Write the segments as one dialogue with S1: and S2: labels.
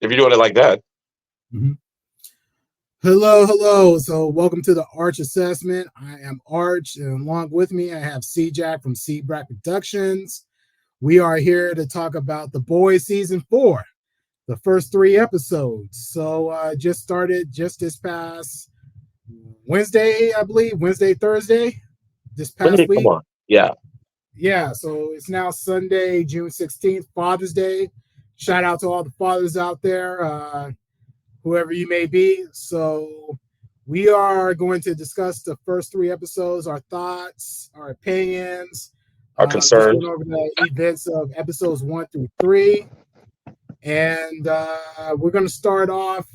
S1: if you're doing it like that.
S2: Mhm. Hello, hello. So, welcome to the Arch Assessment. I am Arch, and along with me, I have CJack from CJack Productions. We are here to talk about The Boys Season 4, the first 3 episodes. So, just started just this past Wednesday, I believe, Wednesday, Thursday, this past
S1: Come
S2: week.
S1: on. Yeah.
S2: Yeah, so it's now Sunday, June 16th, Father's Day. Shout out to all the fathers out there. Whoever you may be. So we are going to discuss the first 3 episodes, our thoughts, our opinions,
S1: Are
S2: just
S1: concerned.
S2: going over the events of episodes 1 through 3. And we're going to start off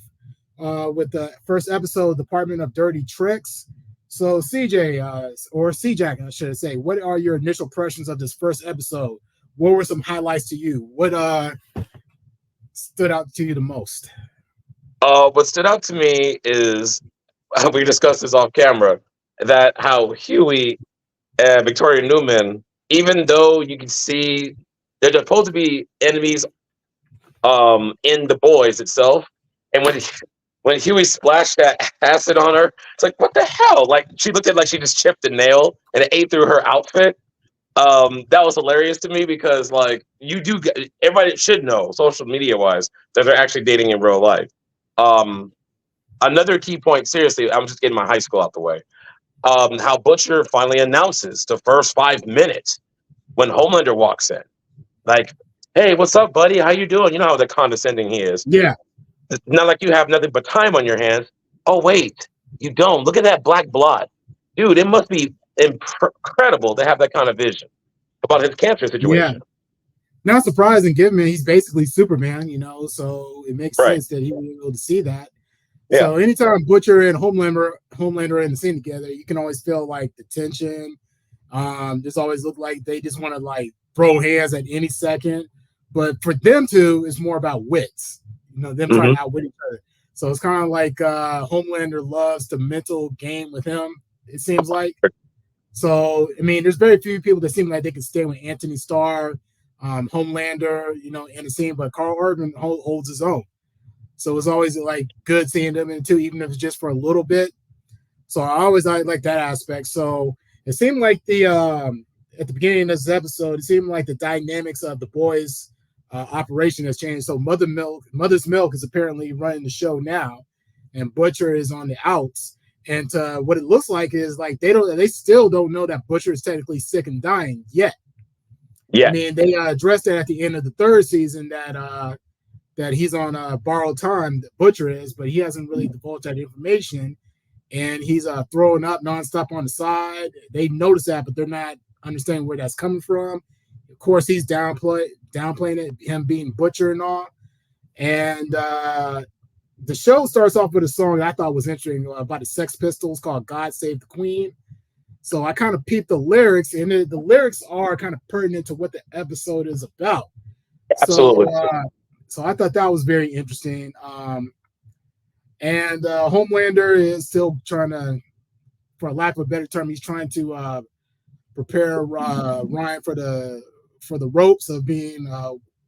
S2: with the first episode, Department of Dirty Tricks. So CJ, or CJack, I should say, what are your initial impressions of this first episode? What were some highlights to you? What stood out to you the most?
S1: What stood out to me is we discussed this off camera that how Huey and Victoria Newman, even though you can see they're supposed to be enemies in the boys itself, and when Huey splashed that acid on her, it's like what the hell? Like she looked at it like she just chipped a nail and it ate through her outfit. That was hilarious to me because like everybody should know social media wise that they're actually dating in real life. Um, Another key point, seriously, I'm just getting my high school out the way. How Butcher finally announces the first 5 minutes when Homelander walks in, like, "Hey, what's up, buddy? How you doing?" You know how the condescending he is.
S2: Yeah.
S1: It's not like you have nothing but time on your hands. Oh wait, you don't. Look at that black blot, dude. It must be incredible to have that kind of vision about his cancer
S2: Yeah.
S1: situation.
S2: Not surprising, given he's basically Superman, so it makes
S1: Right.
S2: sense that he would be able to see that.
S1: Yeah.
S2: So anytime Butcher and Homelander are in the scene together, you can always feel like the tension. Just always look like they just want to like throw hands at any second. But for them two, it's more about wits, them trying
S1: Hmm.
S2: to outwit each other. So it's kind of like Homelander loves the mental game with him, it seems like. So, I mean, there's very few people that seem like they can stay with Anthony Starr, Homelander, in the scene, but Carl Urban holds his own. So it's always like good seeing them in two, even if it's just for a little bit. So I like that aspect. So it seemed like the at the beginning of this episode, it seemed like the dynamics of the boys' operation has changed. So Mother's Milk is apparently running the show now, and Butcher is on the outs. And what it looks like is like they still don't know that Butcher is technically sick and dying yet. I
S1: Yeah.
S2: mean, they addressed that at the end of the third season that he's on borrowed time, that Butcher is, but he hasn't really divulged that information. And he's throwing up nonstop on the side. They notice that, but they're not understanding where that's coming from. Of course, he's downplaying it, him being Butcher and all. And the show starts off with a song I thought was interesting about the Sex Pistols called "God Save the Queen." So I kind of peeped the lyrics, and the lyrics are kind of pertinent to what the episode is about. So,
S1: Absolutely.
S2: so I thought that was very interesting. And Homelander is still trying to, for lack of a better term, he's trying to prepare Ryan for the ropes of being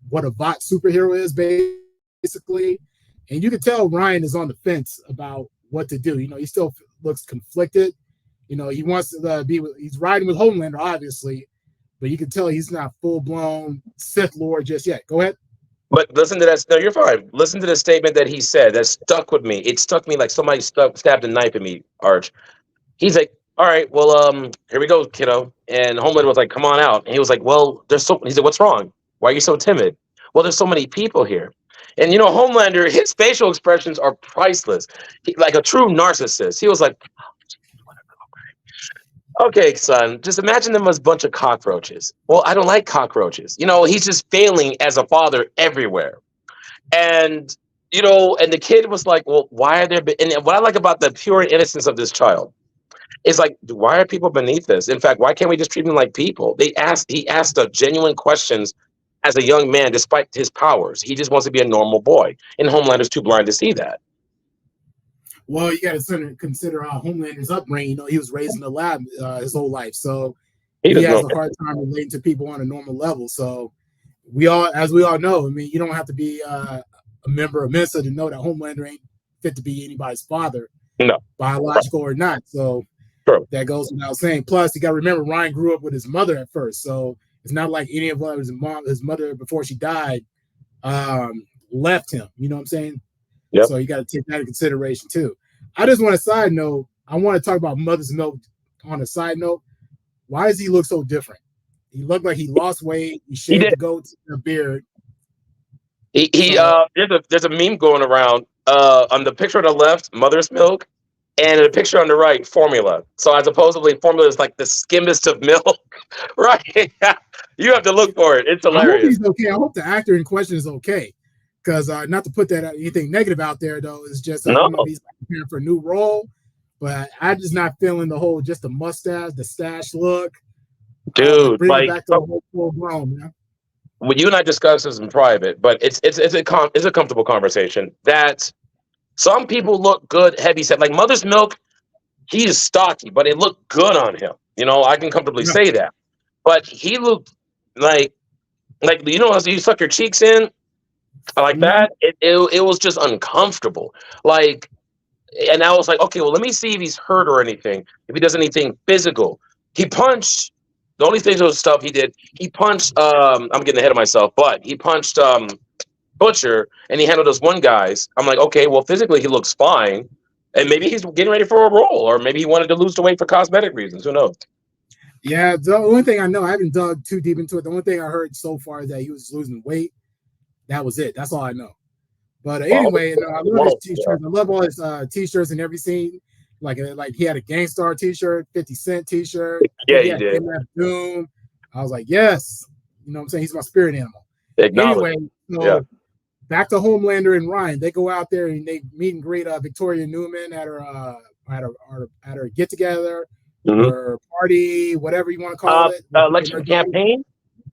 S2: what a bot superhero is, basically. And you can tell Ryan is on the fence about what to do. He still looks conflicted. He wants to he's riding with Homelander, obviously, but you can tell he's not full blown Sith Lord just yet. Go ahead.
S1: But listen to that. No, you're fine. Listen to the statement that he said. That stuck with me. It stuck me like somebody stabbed a knife in me. Arch. He's like, "All right, well, here we go, kiddo." And Homelander was like, "Come on out." And he was like, "Well, there's so." He said, "What's wrong? Why are you so timid?" "Well, there's so many people here." And Homelander, his facial expressions are priceless. Like a true narcissist. He was like, "Okay, son, just imagine them as a bunch of cockroaches." Well, I don't like cockroaches. He's just failing as a father everywhere. And and the kid was like, "Well, why are there?" And what I like about the pure innocence of this child is like, why are people beneath this? In fact, why can't we just treat them like people? He asked the genuine questions as a young man, despite his powers. He just wants to be a normal boy, and Homelander's too blind to see that.
S2: Well, you got to consider Homelander's upbringing. He was raised in the lab his whole life, so
S1: He
S2: he
S1: doesn't
S2: has
S1: know.
S2: a hard time relating to people on a normal level. So as we all know, I mean, you don't have to be a a member of Mensa to know that Homelander ain't fit to be anybody's father,
S1: No, right,
S2: biological or not. So
S1: true.
S2: that goes without saying. Plus, you got to remember Ryan grew up with his mother at first, so it's not like any of his mother before she died left him. You know what I'm saying?
S1: Yep.
S2: So you got to take that in consideration too. I just want a side note. I want to talk about Mother's Milk on a side note. Why does he look so different? He looked like he lost weight. He
S1: He
S2: shaved
S1: did.
S2: the goatee, the beard.
S1: He
S2: So
S1: there's a meme going around on the picture on the left, Mother's Milk, and the picture on the right, Formula. So as supposedly Formula is like the skimmest of milk, right? You have to look for it. It's
S2: I hope
S1: hilarious.
S2: he's okay. I hope the actor in question is okay. Because not to put that anything negative out there, though, it's just I
S1: No,
S2: don't know if he's preparing for a new role, but I'm just not feeling the whole just the mustache, the stash look. Like
S1: dude,
S2: bring it
S1: like
S2: back to the whole full grown, man.
S1: when you and I discussed this in private, but it's a comfortable conversation that some people look good heavy set. Like Mother's Milk, he is stocky, but it looked good on him. You know, I can comfortably
S2: Yeah.
S1: say that. But he looked like you know, as you suck your cheeks in like
S2: Mm-hmm.
S1: that, it was just uncomfortable. Like, and I was like, okay, well, let me see if he's hurt or anything. If he does anything physical, he punched. The only thing was stuff he did. He punched. I'm getting ahead of myself, but he punched Butcher, and he handled those one guys. I'm like, okay, well, physically he looks fine, and maybe he's getting ready for a role, or maybe he wanted to lose the weight for cosmetic reasons. Who knows?
S2: Yeah, the only thing I know, I haven't dug too deep into it. The only thing I heard so far is that he was losing weight. That was it. That's all I know. But
S1: Well,
S2: anyway, I love his t-shirts. I love all his t-shirts in every scene. Like he had a Gangstar t-shirt, 50 Cent t-shirt. I
S1: yeah,
S2: think he
S1: he
S2: had
S1: did.
S2: MF Doom. I was like, yes. You know what I'm saying? He's my spirit animal.
S1: Acknowledge.
S2: Anyway, so
S1: Yeah.
S2: back to Homelander and Ryan. They go out there and they meet and greet Victoria Newman at her get together,
S1: Mm-hmm.
S2: her party, whatever you want to call it.
S1: Election campaign,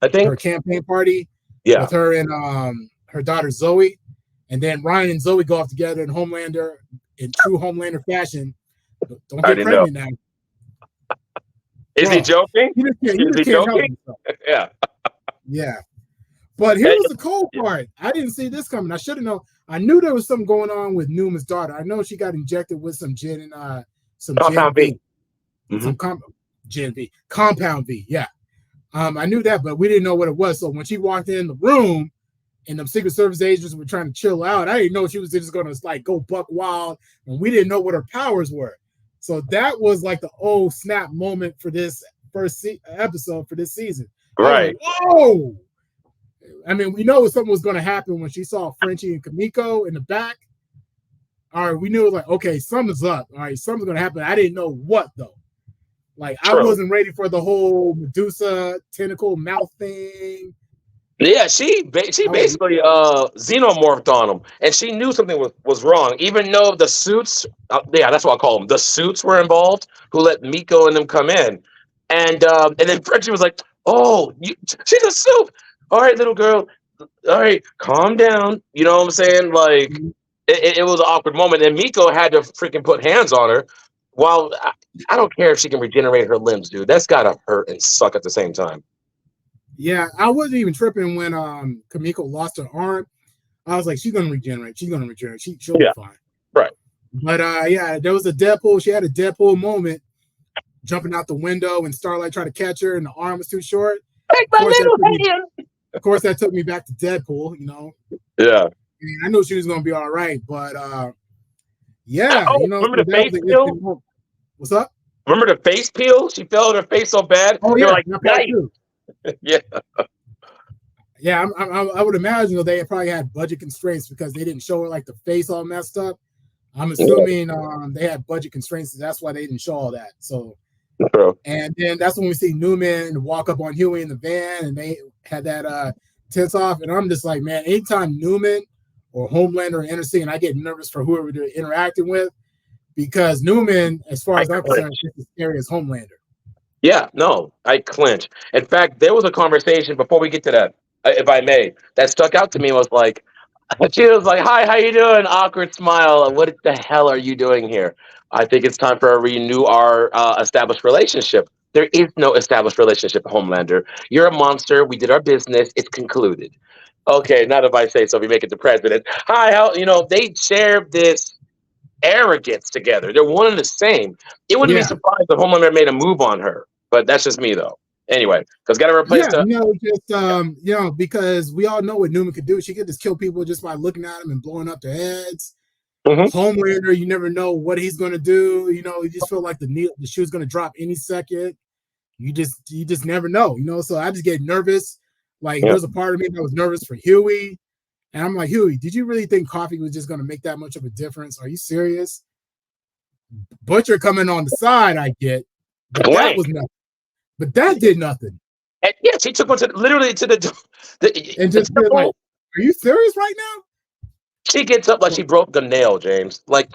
S1: I think.
S2: Her campaign party
S1: Yeah.
S2: with her and her daughter Zoe. And then Ryan and Zoe go off together in Homelander in true Homelander fashion. Don't get pregnant now.
S1: Is he joking?
S2: He just can't help himself.
S1: Yeah.
S2: Yeah. But here was the cold part. I didn't see this coming. I should have known. I knew there was something going on with Newman's daughter. I know she got injected with some gin and some
S1: Compound
S2: Gen V.
S1: Mm-hmm.
S2: Gen V. Compound V. Yeah. I knew that, but we didn't know what it was. So when she walked in the room and the Secret Service agents were trying to chill out, I didn't know she was just going to like go buck wild, and we didn't know what her powers were. So that was like the snap moment for this first episode for this season.
S1: Right.
S2: Like, whoa. I mean, we know something was going to happen when she saw Frenchie and Kamiko in the back. All right, we knew like, okay, something's up. All right, something's going to happen. I didn't know what though. Like, I wasn't ready for the whole Medusa tentacle mouth thing.
S1: Yeah, she basically xenomorphed on him, and she knew something was wrong, even though the suits, that's what I call them, the suits were involved, who let Miko and them come in, and then Frenchie was like, "Oh, she's a suit. All right, little girl. All right, calm down." You know what I'm saying? Like, it was an awkward moment, and Miko had to freaking put hands on her. While I don't care if she can regenerate her limbs, dude. That's gotta hurt and suck at the same time.
S2: Yeah, I wasn't even tripping when Kamiko lost her arm. I was like, she's gonna regenerate. She'll be fine.
S1: Right.
S2: But yeah, there was a Deadpool. She had a Deadpool moment, jumping out the window, and Starlight tried to catch her, and the arm was too short.
S1: Take my little hand.
S2: Of course, that took me back to Deadpool. You know.
S1: Yeah.
S2: I knew she was gonna be all right, but yeah,
S1: remember the face peel?
S2: What's up?
S1: Remember the face peel? She fell on her face so bad.
S2: Oh yeah, like, nice.
S1: Yeah.
S2: Yeah, I would imagine they probably had budget constraints because they didn't show her like the face all messed up. I'm assuming they had budget constraints, so that's why they didn't show all that. So, and then that's when we see Newman walk up on Huey in the van, and they had that tense off. And I'm just like, man, anytime Newman or Homelander enter scene, I get nervous for whoever they're interacting with, because Newman, as far as I'm concerned, is as scary as Homelander.
S1: Yeah, no, I clinch. In fact, there was a conversation before we get to that, if I may, that stuck out to me. Was like, she was like, "Hi, how you doing?" Awkward smile. What the hell are you doing here? I think it's time for renew our established relationship. There is no established relationship, Homelander. You're a monster. We did our business. It's concluded. Okay, not if I say so. We make it the president. Hi, how they share this arrogance together. They're one and the same. It wouldn't be
S2: Yeah.
S1: surprised if Homelander made a move on her, but that's just me though. Anyway, because got to replace
S2: Yeah,
S1: the.
S2: just because we all know what Newman could do. She could just kill people just by looking at them and blowing up their heads.
S1: Mhm.
S2: Homelander, you never know what he's going to do. You just feel like the shoe's going to drop any second. You just never know. So I just get nervous. Like
S1: Yeah.
S2: there's a part of me that was nervous for Huey, and I'm like, Huey, did you really think coffee was just going to make that much of a difference? Are you serious? Butcher coming on the side, I get, but that was
S1: Blank.
S2: nothing. But that did nothing.
S1: And yeah, she took one to literally to
S2: And
S1: the
S2: just be like,
S1: simple.
S2: are you serious right now?
S1: She gets up like she broke the nail, James. Like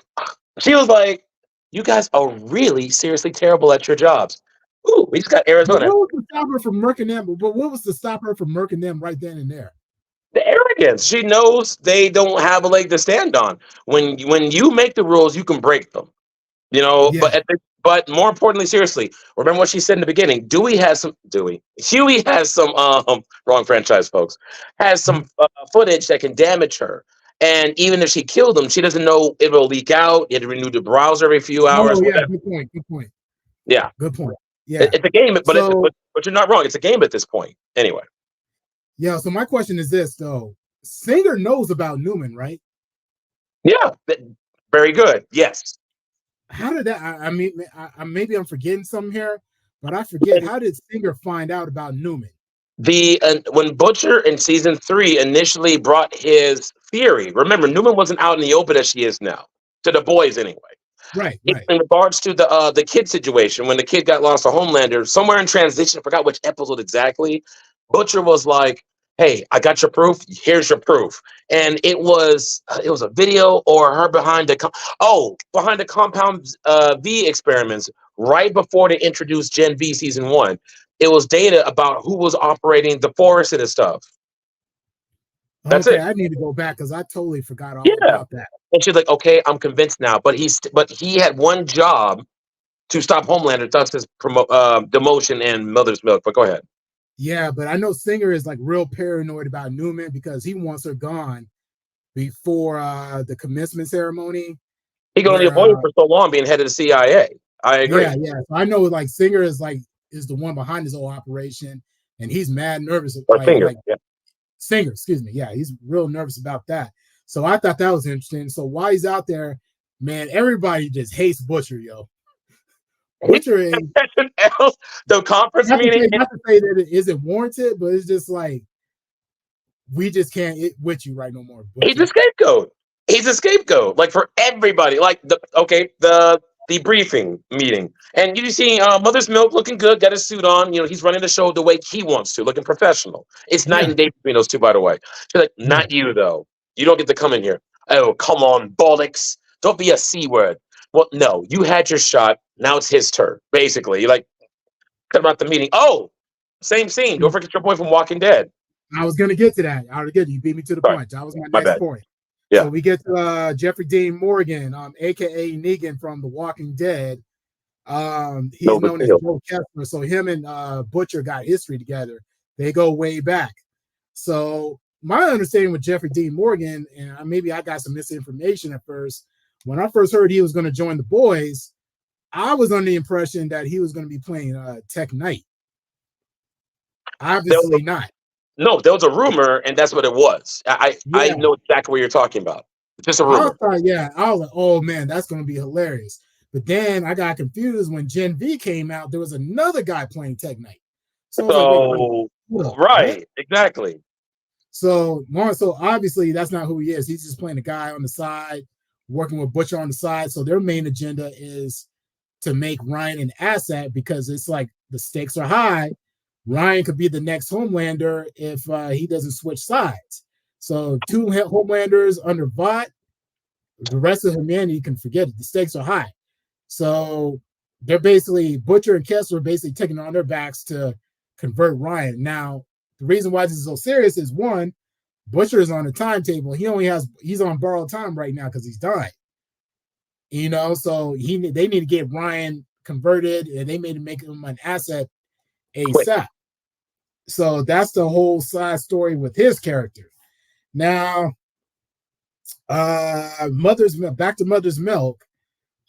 S1: she was like, "You guys are really seriously terrible at your jobs." Ooh, we just got
S2: But
S1: Arizona.
S2: what was to stop her from murking them? But what was to stop her from murking them right then and there?
S1: The arrogance. She knows they don't have a leg to stand on. When you make the rules, you can break them.
S2: Yeah.
S1: But more importantly, seriously, remember what she said in the beginning. Huey has some wrong franchise, folks. Has some footage that can damage her. And even if she killed him, she doesn't know it will leak out. You had to renew the browser every few hours.
S2: Oh yeah,
S1: Whatever.
S2: good point. Good point.
S1: Yeah,
S2: Good point. Yeah.
S1: it's a game,
S2: So
S1: but you're not wrong. It's a game at this point. Anyway,
S2: yeah. So my question is this though: Singer knows about Newman, right?
S1: yeah, very good. Yes.
S2: How did that? I mean, maybe I'm forgetting something here, but I forget. How did Singer find out about Newman?
S1: The when Butcher in season 3 initially brought his theory, remember Newman wasn't out in the open as she is now to the boys anyway.
S2: Right. Right.
S1: In regards to the kid situation, when the kid got lost to Homelander, somewhere in transition, I forgot which episode exactly. Butcher was like, "Hey, I got your proof. Here's your proof." And it was a video or her behind the Compound V experiments right before they introduced Gen V season 1. It was data about who was operating the forest and stuff. That's
S2: Okay,
S1: it.
S2: I need to go back because I totally forgot all
S1: Yeah.
S2: about that.
S1: And she's like, "Okay, I'm convinced now." But he had one job to stop Homelander, thus his demotion and mother's milk. But go ahead.
S2: Yeah, but I know Singer is like real paranoid about Newman because he wants her gone before the commencement ceremony.
S1: He could only
S2: Where
S1: avoid it for so long being head of the CIA. I agree.
S2: yeah. So I know like Singer is the one behind this whole operation, and he's mad nervous.
S1: Or
S2: Like
S1: Singer.
S2: like
S1: Yeah.
S2: Singer, excuse me. Yeah, he's real nervous about that. So I thought that was interesting. So while he's out there, man, everybody just hates Butcher, yo.
S1: He
S2: Butcher ain't
S1: else. The conference meeting.
S2: not to say that it isn't warranted, but it's just like we just can't with you right no more,
S1: He's a
S2: Butcher.
S1: scapegoat. He's a scapegoat, like for everybody. Like the briefing meeting, and you see Mother's Milk looking good, got his suit on. He's running the show the way he wants to, looking professional. It's night
S2: Yeah,
S1: and day between those two, by the way. She's like,
S2: yeah.
S1: not you though. You don't get to come in here. Oh, come on, bollocks! Don't be a c word. Well, no, you had your shot. Now it's his turn. Basically, you're like, cut about the meeting. Oh, same scene. Don't forget your boy from Walking Dead.
S2: I was gonna get to that. I already get you beat me to the
S1: Sorry,
S2: punch. That was my
S1: my
S2: next
S1: bad.
S2: point. So
S1: Yeah,
S2: we get to Jeffrey Dean Morgan, aka Negan from The Walking Dead. He's
S1: no big
S2: known as
S1: deal.
S2: Joe Kessler. So him and Butcher got history together. They go way back. So my understanding with Jeffrey Dean Morgan, and maybe I got some misinformation at first. When I first heard he was going to join the boys, I was under the impression that he was going to be playing Tech Knight.
S1: There was
S2: Obviously not.
S1: No, there was a rumor, and that's what it was. I
S2: Yeah,
S1: know exactly what you're talking about. It's just a
S2: I
S1: rumor.
S2: thought, yeah, I was like, oh man, that's going to be hilarious. But then I got confused when Gen V came out. There was another guy playing Tech Knight. So I was like, wait,
S1: So
S2: what?
S1: right, exactly.
S2: So obviously that's not who he is. He's just playing a guy on the side, working with Butcher on the side. So their main agenda is to make Ryan an asset because it's like the stakes are high. Ryan could be the next Homelander if he doesn't switch sides. So two Homelanders under Vought, the rest of humanity can forget it. The stakes are high. So they're basically Butcher and Kessler basically taking on their backs to convert Ryan. Now, the reason why this is so serious is one, Butcher is on the timetable. He's on borrowed time right now because he's dying. So they need to get Ryan converted and they need to make him an asset
S1: Quick.
S2: ASAP. So that's the whole side story with his character. Now, mother's milk. Back to mother's milk.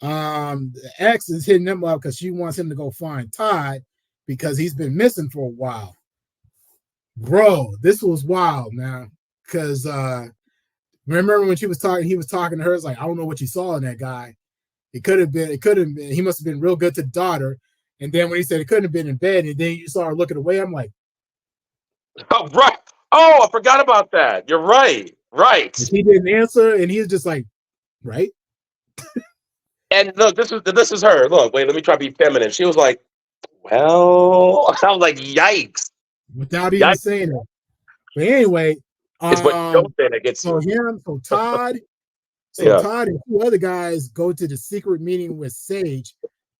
S2: The ex is hitting him up because she wants him to go find Todd because he's been missing for a while. Bro, this was wild, man. Because remember when she was talking, he was talking to her. It's like, I don't know what you saw in that guy. It could have been. He must have been real good to the daughter. And then when he said it couldn't have been in bed, and then you saw her looking away, I'm like,
S1: Oh, right. Oh, I forgot about that. You're right. Right.
S2: and she didn't answer, and he was just like, right,
S1: And look, this is her. Look, wait, let me try to be feminine. She was like, well, I was like, yikes.
S2: without even
S1: Yikes
S2: saying it. But anyway,
S1: is what you don't say that gets you.
S2: So
S1: Yeah.
S2: Todd and two other guys go to the secret meeting with Sage,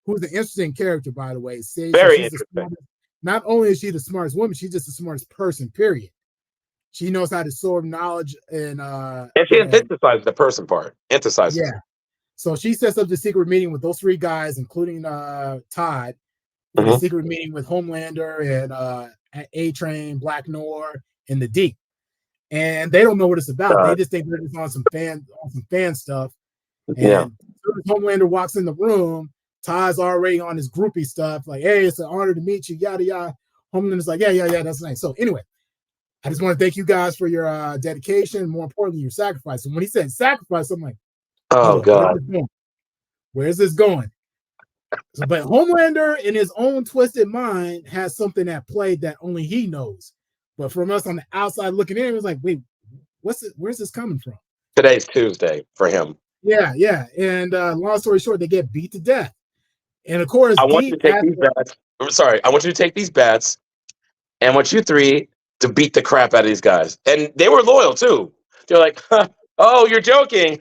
S2: who's an interesting character, by the way. Sage, so
S1: Very
S2: she's the
S1: interesting.
S2: smartest. Not only is she the smartest woman, she's just the smartest person. Period. She knows how to absorb knowledge
S1: And she
S2: and
S1: emphasizes the person part. Emphasizes
S2: yeah.
S1: it.
S2: So she sets up the secret meeting with those three guys, including Todd, for the
S1: Mhm.
S2: secret meeting with Homelander and A-Train, Black Noir, and the Deep. And they don't know what it's about. They just think they're just on some fan stuff.
S1: Yeah.
S2: And Homelander walks in the room, Todd's already on his groupie stuff, like, hey, it's an honor to meet you, yada yada. Homelander's like, yeah, that's nice. So anyway, I just want to thank you guys for your dedication, more importantly, your sacrifice. And when he said sacrifice, I'm like, hold
S1: Oh
S2: up, where's
S1: God.
S2: this going? Where's this going? So, but Homelander, in his own twisted mind, has something at play that only he knows. But from us on the outside looking in, it's like, wait, where's this coming from?
S1: Today's Tuesday for him.
S2: Yeah. And long story short, they get beat to death. And of course,
S1: I want you
S2: Deep
S1: to take
S2: at
S1: these bats. I'm sorry. I want you to take these bats and I want you three to beat the crap out of these guys. And they were loyal too. They're like, oh, you're joking.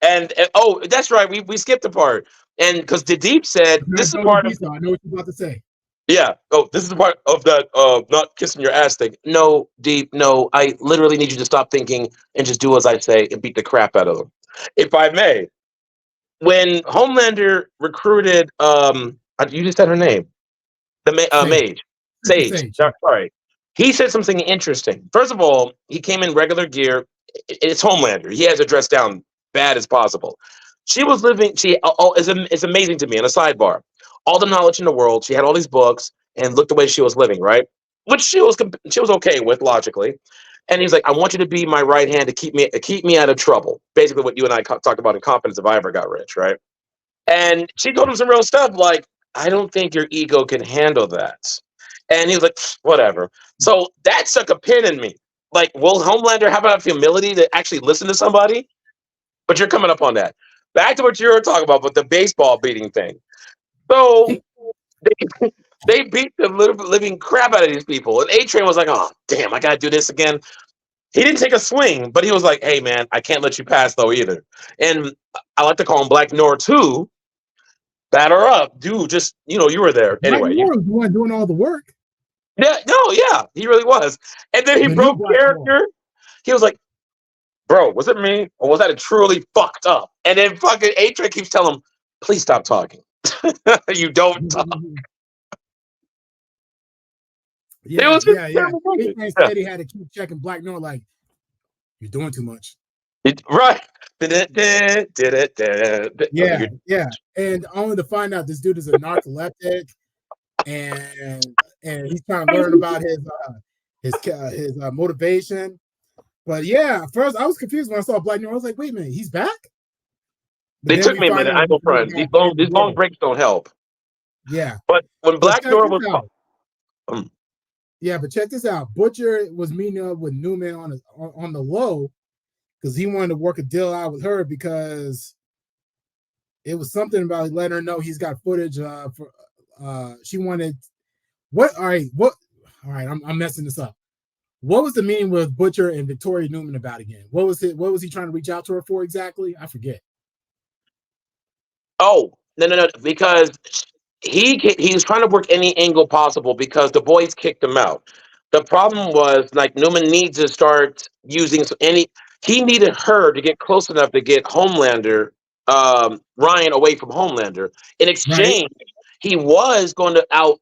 S1: and oh, that's right. We skipped a part. And because the Deep said, this is
S2: I know
S1: part of
S2: what you're about to say.
S1: yeah. Oh, this is the part of that not kissing your ass thing. No, Deep, no. I literally need you to stop thinking and just do as I say and beat the crap out of them. If I may, when Homelander recruited you just said her name. The
S2: Sage.
S1: mage,
S2: Sister
S1: Sage.
S2: Sage. Yeah.
S1: Sorry, he said something interesting. First of all, he came in regular gear. It's Homelander. He has it dressed down bad as possible. She was living. She it's amazing to me. In a sidebar, all the knowledge in the world. She had all these books, and look the way she was living. Right, which she was okay with logically. And he's like, I want you to be my right hand to keep me out of trouble. Basically, what you and I talked about in Confidence if I ever got rich, right? And she told him some real stuff like, I don't think your ego can handle that. And he was like, whatever. So that stuck a pin in me. Like, will Homelander have enough humility to actually listen to somebody? But you're coming up on that. Back to what you were talking about with the baseball beating thing. So they, they beat the living crap out of these people. And A-Train was like, oh, damn, I got to do this again. He didn't take a swing, but he was like, hey, man, I can't let you pass, though, either. And I like to call him Black Noir, too. Batter up, dude. Just you were there
S2: Black
S1: anyway.
S2: Noir was the one doing all the work.
S1: Yeah, no, yeah, he really was. And then he
S2: The new
S1: broke
S2: Black Noir.
S1: character. He was like, "Bro, was it me or was that truly fucked up?" And then fucking A-Train keeps telling him, "Please stop talking. You don't talk." It was just
S2: Yeah.
S1: terrible movie.
S2: A-Train
S1: Yeah.
S2: said he had to keep checking Black Noir, like, you're doing too much.
S1: Right. Did it.
S2: Yeah. And only to find out this dude is a narcoleptic, and he's trying to learn about his motivation. But yeah, first I was confused when I saw Black Noir. I was like, wait a minute, he's back. But
S1: They
S2: then
S1: took
S2: we
S1: me a
S2: find
S1: minute.
S2: out
S1: I go front. These long breaks don't help.
S2: Yeah.
S1: But when
S2: But
S1: Black
S2: check
S1: Door
S2: this
S1: was
S2: out. But check this out. Butcher was meeting up with Newman on the low because he wanted to work a deal out with her because it was something about letting her know he's got footage for she wanted all right, I'm messing this up. What was the meeting with Butcher and Victoria Newman about again? What was he trying to reach out to her for exactly? I forget.
S1: oh, no, because he was trying to work any angle possible because the boys kicked him out. The problem was like Newman needs to start using any. He needed her to get close enough to get Homelander, Ryan away from Homelander. In
S2: Right.
S1: exchange, he was going to out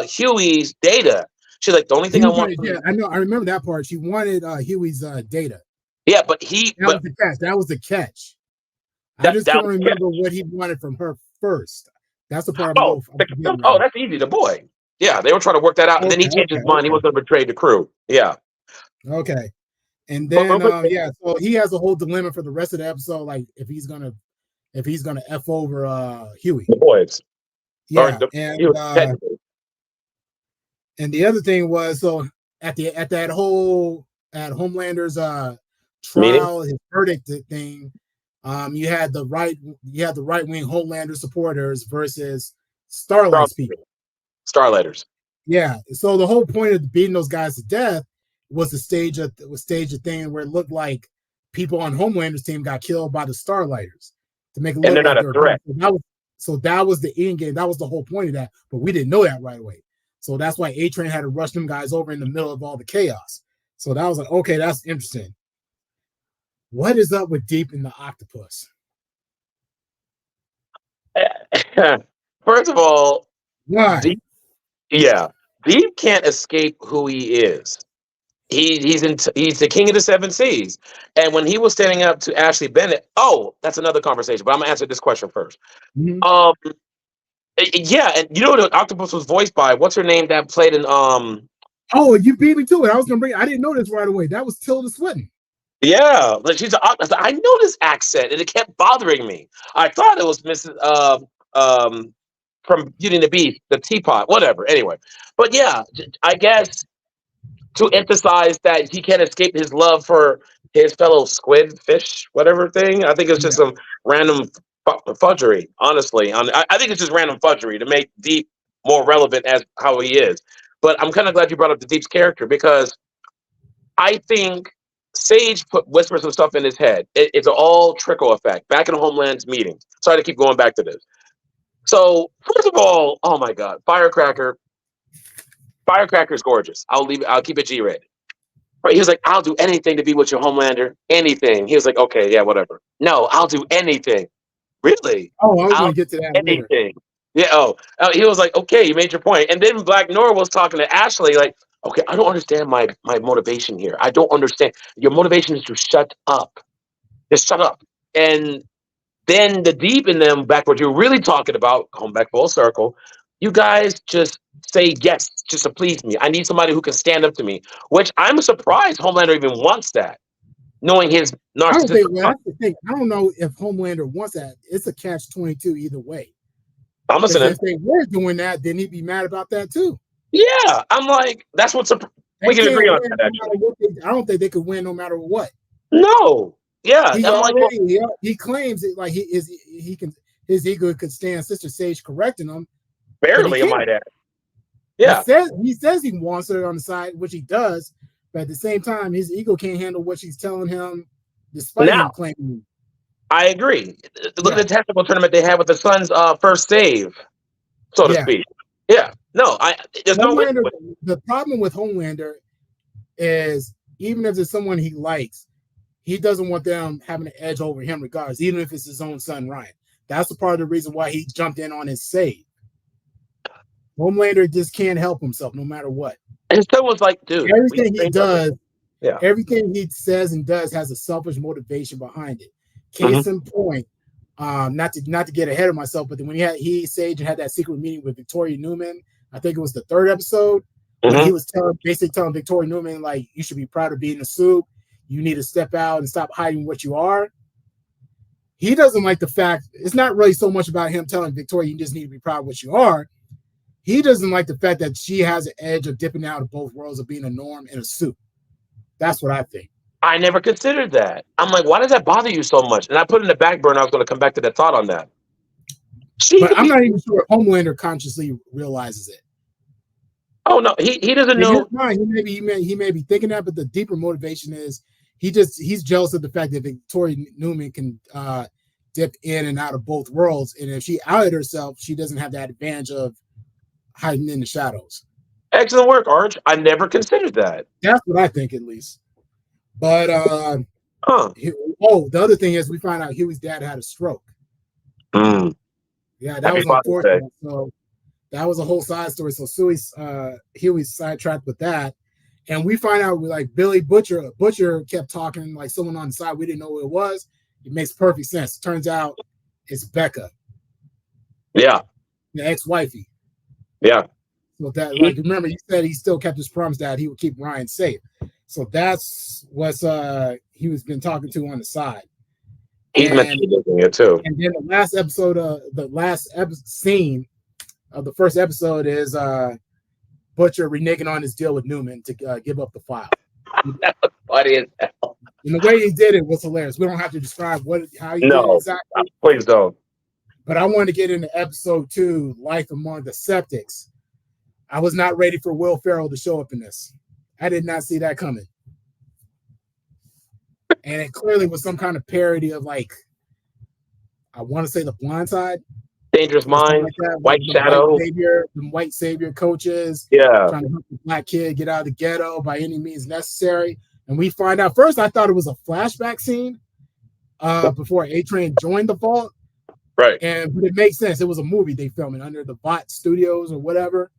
S1: Huey's data. She's like, the only
S2: He
S1: thing I
S2: was
S1: want
S2: trying,
S1: from
S2: yeah,
S1: you.
S2: I know. I remember that part. She wanted Huey's data.
S1: Yeah,
S2: That was the catch. That was the catch. I just
S1: that
S2: couldn't
S1: was
S2: remember what he wanted from her first. That's the part I'm forgetting right
S1: oh,
S2: now.
S1: that's easy. The boy. Yeah, they were trying to work that out, and then he
S2: Okay,
S1: changed his
S2: okay,
S1: mind. He was going to betray the crew. Yeah,
S2: okay. And
S1: but
S2: then
S1: real quick,
S2: yeah, so he has a whole dilemma for the rest of the episode, like if he's gonna F over Huey.
S1: the boys or
S2: Yeah,
S1: he was technically
S2: and the other thing was so at that whole at Homelander's
S1: meeting
S2: trial, his verdict thing, you had the right wing Homelander supporters versus
S1: Star-
S2: Starlight's people.
S1: Starlighters.
S2: Yeah. So the whole point of beating those guys to death was to stage a thing where it looked like people on Homelander's team got killed by the Starlighters to make it
S1: And
S2: look
S1: they're not
S2: like
S1: a
S2: they were bad.
S1: threat.
S2: So that was the end game. That was the whole point of that. But we didn't know that right away. So that's why A-Train had to rush them guys over in the middle of all the chaos. So that was like, okay, that's interesting. What is up with Deep in the Octopus?
S1: First of all,
S2: Why?
S1: Deep, yeah, Deep can't escape who he is. He's the king of the seven seas. And when he was standing up to Ashley Bennett, oh, that's another conversation. But I'm gonna answer this question first.
S2: Mm-hmm.
S1: Yeah, and you know what the octopus was voiced by? What's her name that played in
S2: Oh, you beat me to it. I didn't know this right away. That was Tilda Swinton.
S1: Yeah, like she's I know this accent and it kept bothering me. I thought it was Mrs. From Beauty and the Beast, the teapot, whatever. Anyway, but yeah, I guess to emphasize that he can't escape his love for his fellow squid, fish, whatever thing. I think it's just
S2: Yeah.
S1: some random fudgery. Honestly, I think it's just random fudgery to make Deep more relevant as how he is. But I'm kind of glad you brought up the Deep's character because I think Sage whispers some stuff in his head. It's an all trickle effect. Back in Homeland's meeting. Sorry to keep going back to this. So first of all, oh my God, Firecracker's gorgeous. I'll leave it. I'll keep it G-rated. Right? He was like, I'll do anything to be with your Homelander. Anything. He was like, okay, yeah, whatever. No, I'll do anything. Really?
S2: Oh, I was
S1: I'll
S2: going to get to that
S1: do
S2: later.
S1: anything. Yeah. He was like, okay, you made your point. And then Black Noir was talking to Ashley, like, okay, I don't understand my motivation here. I don't understand. Your motivation is to shut up. Just shut up. And then the Deep in them, back what you're really talking about, come back full circle. You guys just say yes, just to please me. I need somebody who can stand up to me. Which I'm surprised Homelander even wants that, knowing his
S2: I don't
S1: narcissistic.
S2: think. Well, that's the thing. I don't know if Homelander wants that. It's a catch-22 either way.
S1: I'm
S2: Because
S1: listening.
S2: if they were doing that, then he'd be mad about that too.
S1: Yeah, I'm like, that's what's.
S2: They
S1: We can
S2: can't
S1: agree on
S2: win
S1: that.
S2: no
S1: Actually,
S2: matter what. I don't think they could win no matter what.
S1: no. Yeah,
S2: He
S1: I'm like, well,
S2: already he claims it like he can his ego could stand Sister Sage correcting him, but he
S1: barely, I
S2: can't.
S1: might add. Yeah.
S2: He says he wants her on the side, which he does, but at the same time, his ego can't handle what she's telling him, despite him
S1: Now,
S2: claiming.
S1: I agree. Look
S2: Yeah,
S1: at the technical tournament they had with the Suns' first save, so to
S2: yeah.
S1: speak. Yeah. No, there's no way.
S2: Homelander. The problem with Homelander is even if it's someone he likes, he doesn't want them having an edge over him, regardless, even if it's his own son Ryan. That's the part of the reason why he jumped in on his save. Homelander just can't help himself, no matter what.
S1: And someone's like, dude,
S2: Everything he does,
S1: yeah.
S2: everything he says and does has a selfish motivation behind it. Case in point, not to get ahead of myself, but when Sage had that secret meeting with Victoria Newman, I think it was the third episode, when he was basically telling Victoria Newman, like, you should be proud of being a soup. You need to step out and stop hiding what you are. He doesn't like the fact, it's not really so much about him telling Victoria you just need to be proud of what you are. He doesn't like the fact that she has an edge of dipping out of both worlds of being a norm and a suit. That's what I think.
S1: I never considered that. I'm like, why does that bother you so much? And I put in the back burner, I was going to come back to that thought on that.
S2: But I'm not even sure if Homelander consciously realizes it.
S1: Oh no, he doesn't know.
S2: Mind, he may be thinking that, but the deeper motivation is he's jealous of the fact that Victoria Newman can dip in and out of both worlds, and if she outed herself, she doesn't have that advantage of hiding in the shadows.
S1: Excellent work, Arch. I never considered that.
S2: That's what I think, at least. But the other thing is, we find out Huey's dad had a stroke. Yeah, that was unfortunate. So That was a whole side story. So Huey's sidetracked with that. And we find out like Billy Butcher kept talking like someone on the side. We didn't know who it was. It makes perfect sense. Turns out it's Becca,
S1: Yeah,
S2: the ex-wifey.
S1: yeah.
S2: So that, like,
S1: He,
S2: remember, he said he still kept his promise that he would keep Ryan safe. So that's what's he was been talking to on the side.
S1: he's
S2: And
S1: manipulating it too.
S2: and then the last scene of the first episode is Butcher reneging on his deal with Newman to give up the file.
S1: Funny as hell.
S2: And the way he did it was hilarious. We don't have to describe how he did it
S1: No,
S2: exactly,
S1: please don't.
S2: but I wanted to get into episode 2, Life Among the Septics. I was not ready for Will Ferrell to show up in this. I did not see that coming. And it clearly was some kind of parody of, like, I want to say The Blind Side.
S1: Dangerous Minds,
S2: Like that,
S1: White Shadow.
S2: The white savior coaches
S1: Yeah.
S2: trying to help the black kid get out of the ghetto by any means necessary. And we find out first, I thought it was a flashback scene before A-Train joined the vault.
S1: Right.
S2: But it makes sense. It was a movie they filming under the Bot Studios or whatever.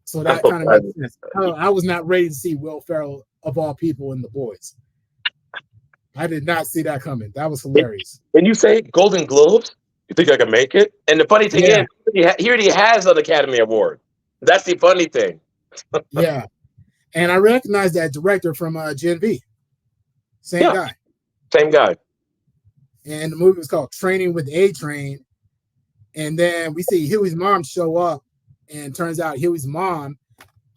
S2: So that kind of makes sense. I was not ready to see Will Ferrell, of all people, in The Boys. I did not see that coming. That was hilarious.
S1: When you say Golden Globes, you think I can make it? And the funny thing is, he already has an Academy Award. That's the funny thing.
S2: Yeah. And I recognize that director from Gen V. Same guy.
S1: Same guy.
S2: And the movie was called Training with A-Train. And then we see Huey's mom show up, and turns out Huey's mom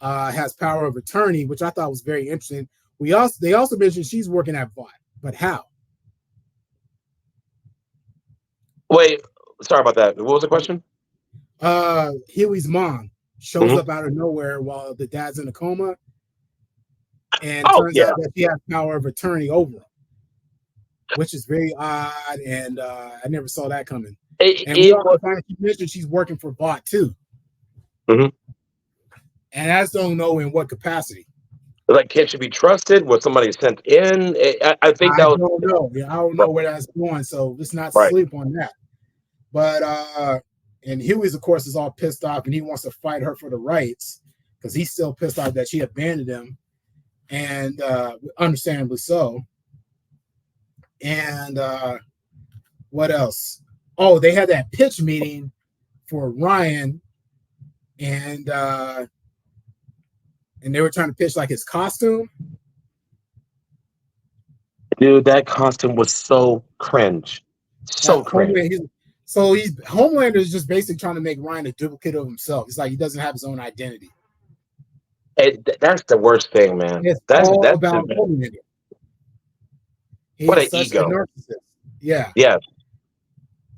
S2: has power of attorney, which I thought was very interesting. They also mentioned she's working at VOT, but how?
S1: Wait, sorry about that. What was the question?
S2: Huey's mom shows up out of nowhere while the dad's in a coma, and turns out that she has power of attorney over him, which is very odd, and I never saw that coming. And we also find she mentioned she's working for VOT too.
S1: Mm-hmm.
S2: And I just don't know in what capacity.
S1: Like, can she be trusted? Was somebody sent in? I think that was.
S2: Don't know. I don't know where that's going, so let's not sleep on that. But and Huey's, of course, is all pissed off, and he wants to fight her for the rights because he's still pissed off that she abandoned him, and understandably so. And what else? Oh, they had that pitch meeting for Ryan, and they were trying to pitch like his costume.
S1: Dude, that costume was so cringe. So cringe.
S2: Homelander is just basically trying to make Ryan a duplicate of himself. It's like he doesn't have his own identity.
S1: That's the worst thing, man.
S2: That's all about Homelander.
S1: What an ego.
S2: Narcissist. Yeah.
S1: Yeah.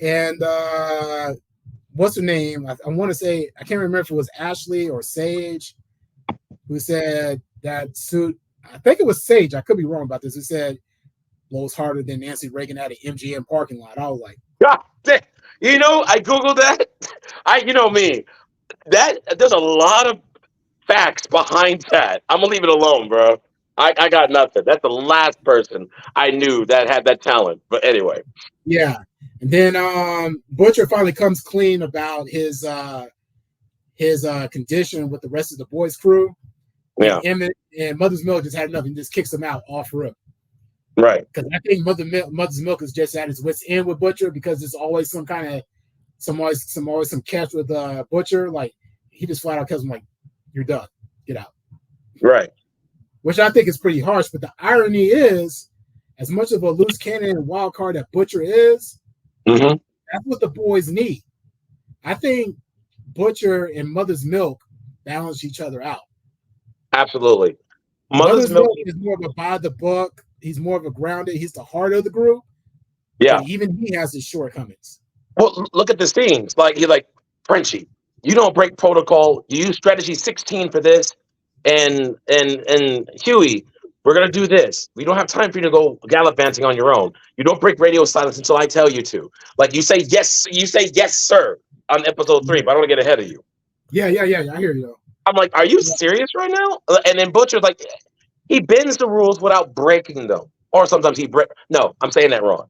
S2: And what's her name? I want to say, I can't remember if it was Ashley or Sage who said that suit. I think it was Sage. I could be wrong about this. Who said blows harder than Nancy Reagan at an MGM parking lot. I was like,
S1: God, you know, I Googled that. You know me. There's a lot of facts behind that. I'm gonna leave it alone, bro. I got nothing. That's the last person I knew that had that talent. But anyway.
S2: Yeah. And then Butcher finally comes clean about his condition with the rest of the boys' crew.
S1: Yeah.
S2: And Emmett and Mother's Milk just had enough and just kicks him out off rip.
S1: Right.
S2: Because I think Mother's Milk is just at its wits end with Butcher because there's always some catch with Butcher. Like he just flat out tells him like, "You're done. Get out."
S1: Right.
S2: Which I think is pretty harsh. But the irony is, as much of a loose cannon and wild card that Butcher is, that's what the boys need. I think Butcher and Mother's Milk balance each other out.
S1: Absolutely.
S2: Mother's Milk is more of a by the book. He's more of a grounded. He's the heart of the group.
S1: Yeah.
S2: But even he has his shortcomings.
S1: Well, look at the scenes. Like you're like, Frenchie, you don't break protocol. You use strategy 16 for this. And Huey, we're gonna do this. We don't have time for you to go gallivanting on your own. You don't break radio silence until I tell you to. Like you say yes, sir, on episode 3, but I don't want to get ahead of you.
S2: Yeah. I hear you though.
S1: I'm like, are you serious right now? And then Butcher's like, he bends the rules without breaking them. Or sometimes he break. No, I'm saying that wrong.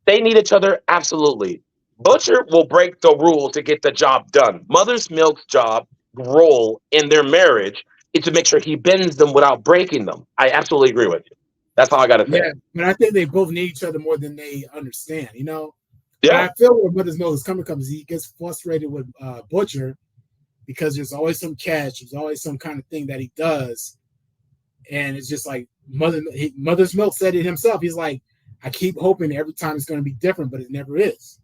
S1: They need each other, absolutely. Butcher will break the rule to get the job done. Mother's Milk's job role in their marriage is to make sure he bends them without breaking them. I absolutely agree with you. That's all I got to say.
S2: Yeah, but I think they both need each other more than they understand. You know, but
S1: Yeah,
S2: I feel where Mother's Milk is coming from is he gets frustrated with Butcher because there's always some catch, there's always some kind of thing that he does, and it's just like Mother's Milk said it himself. He's like, I keep hoping every time it's going to be different, but it never is.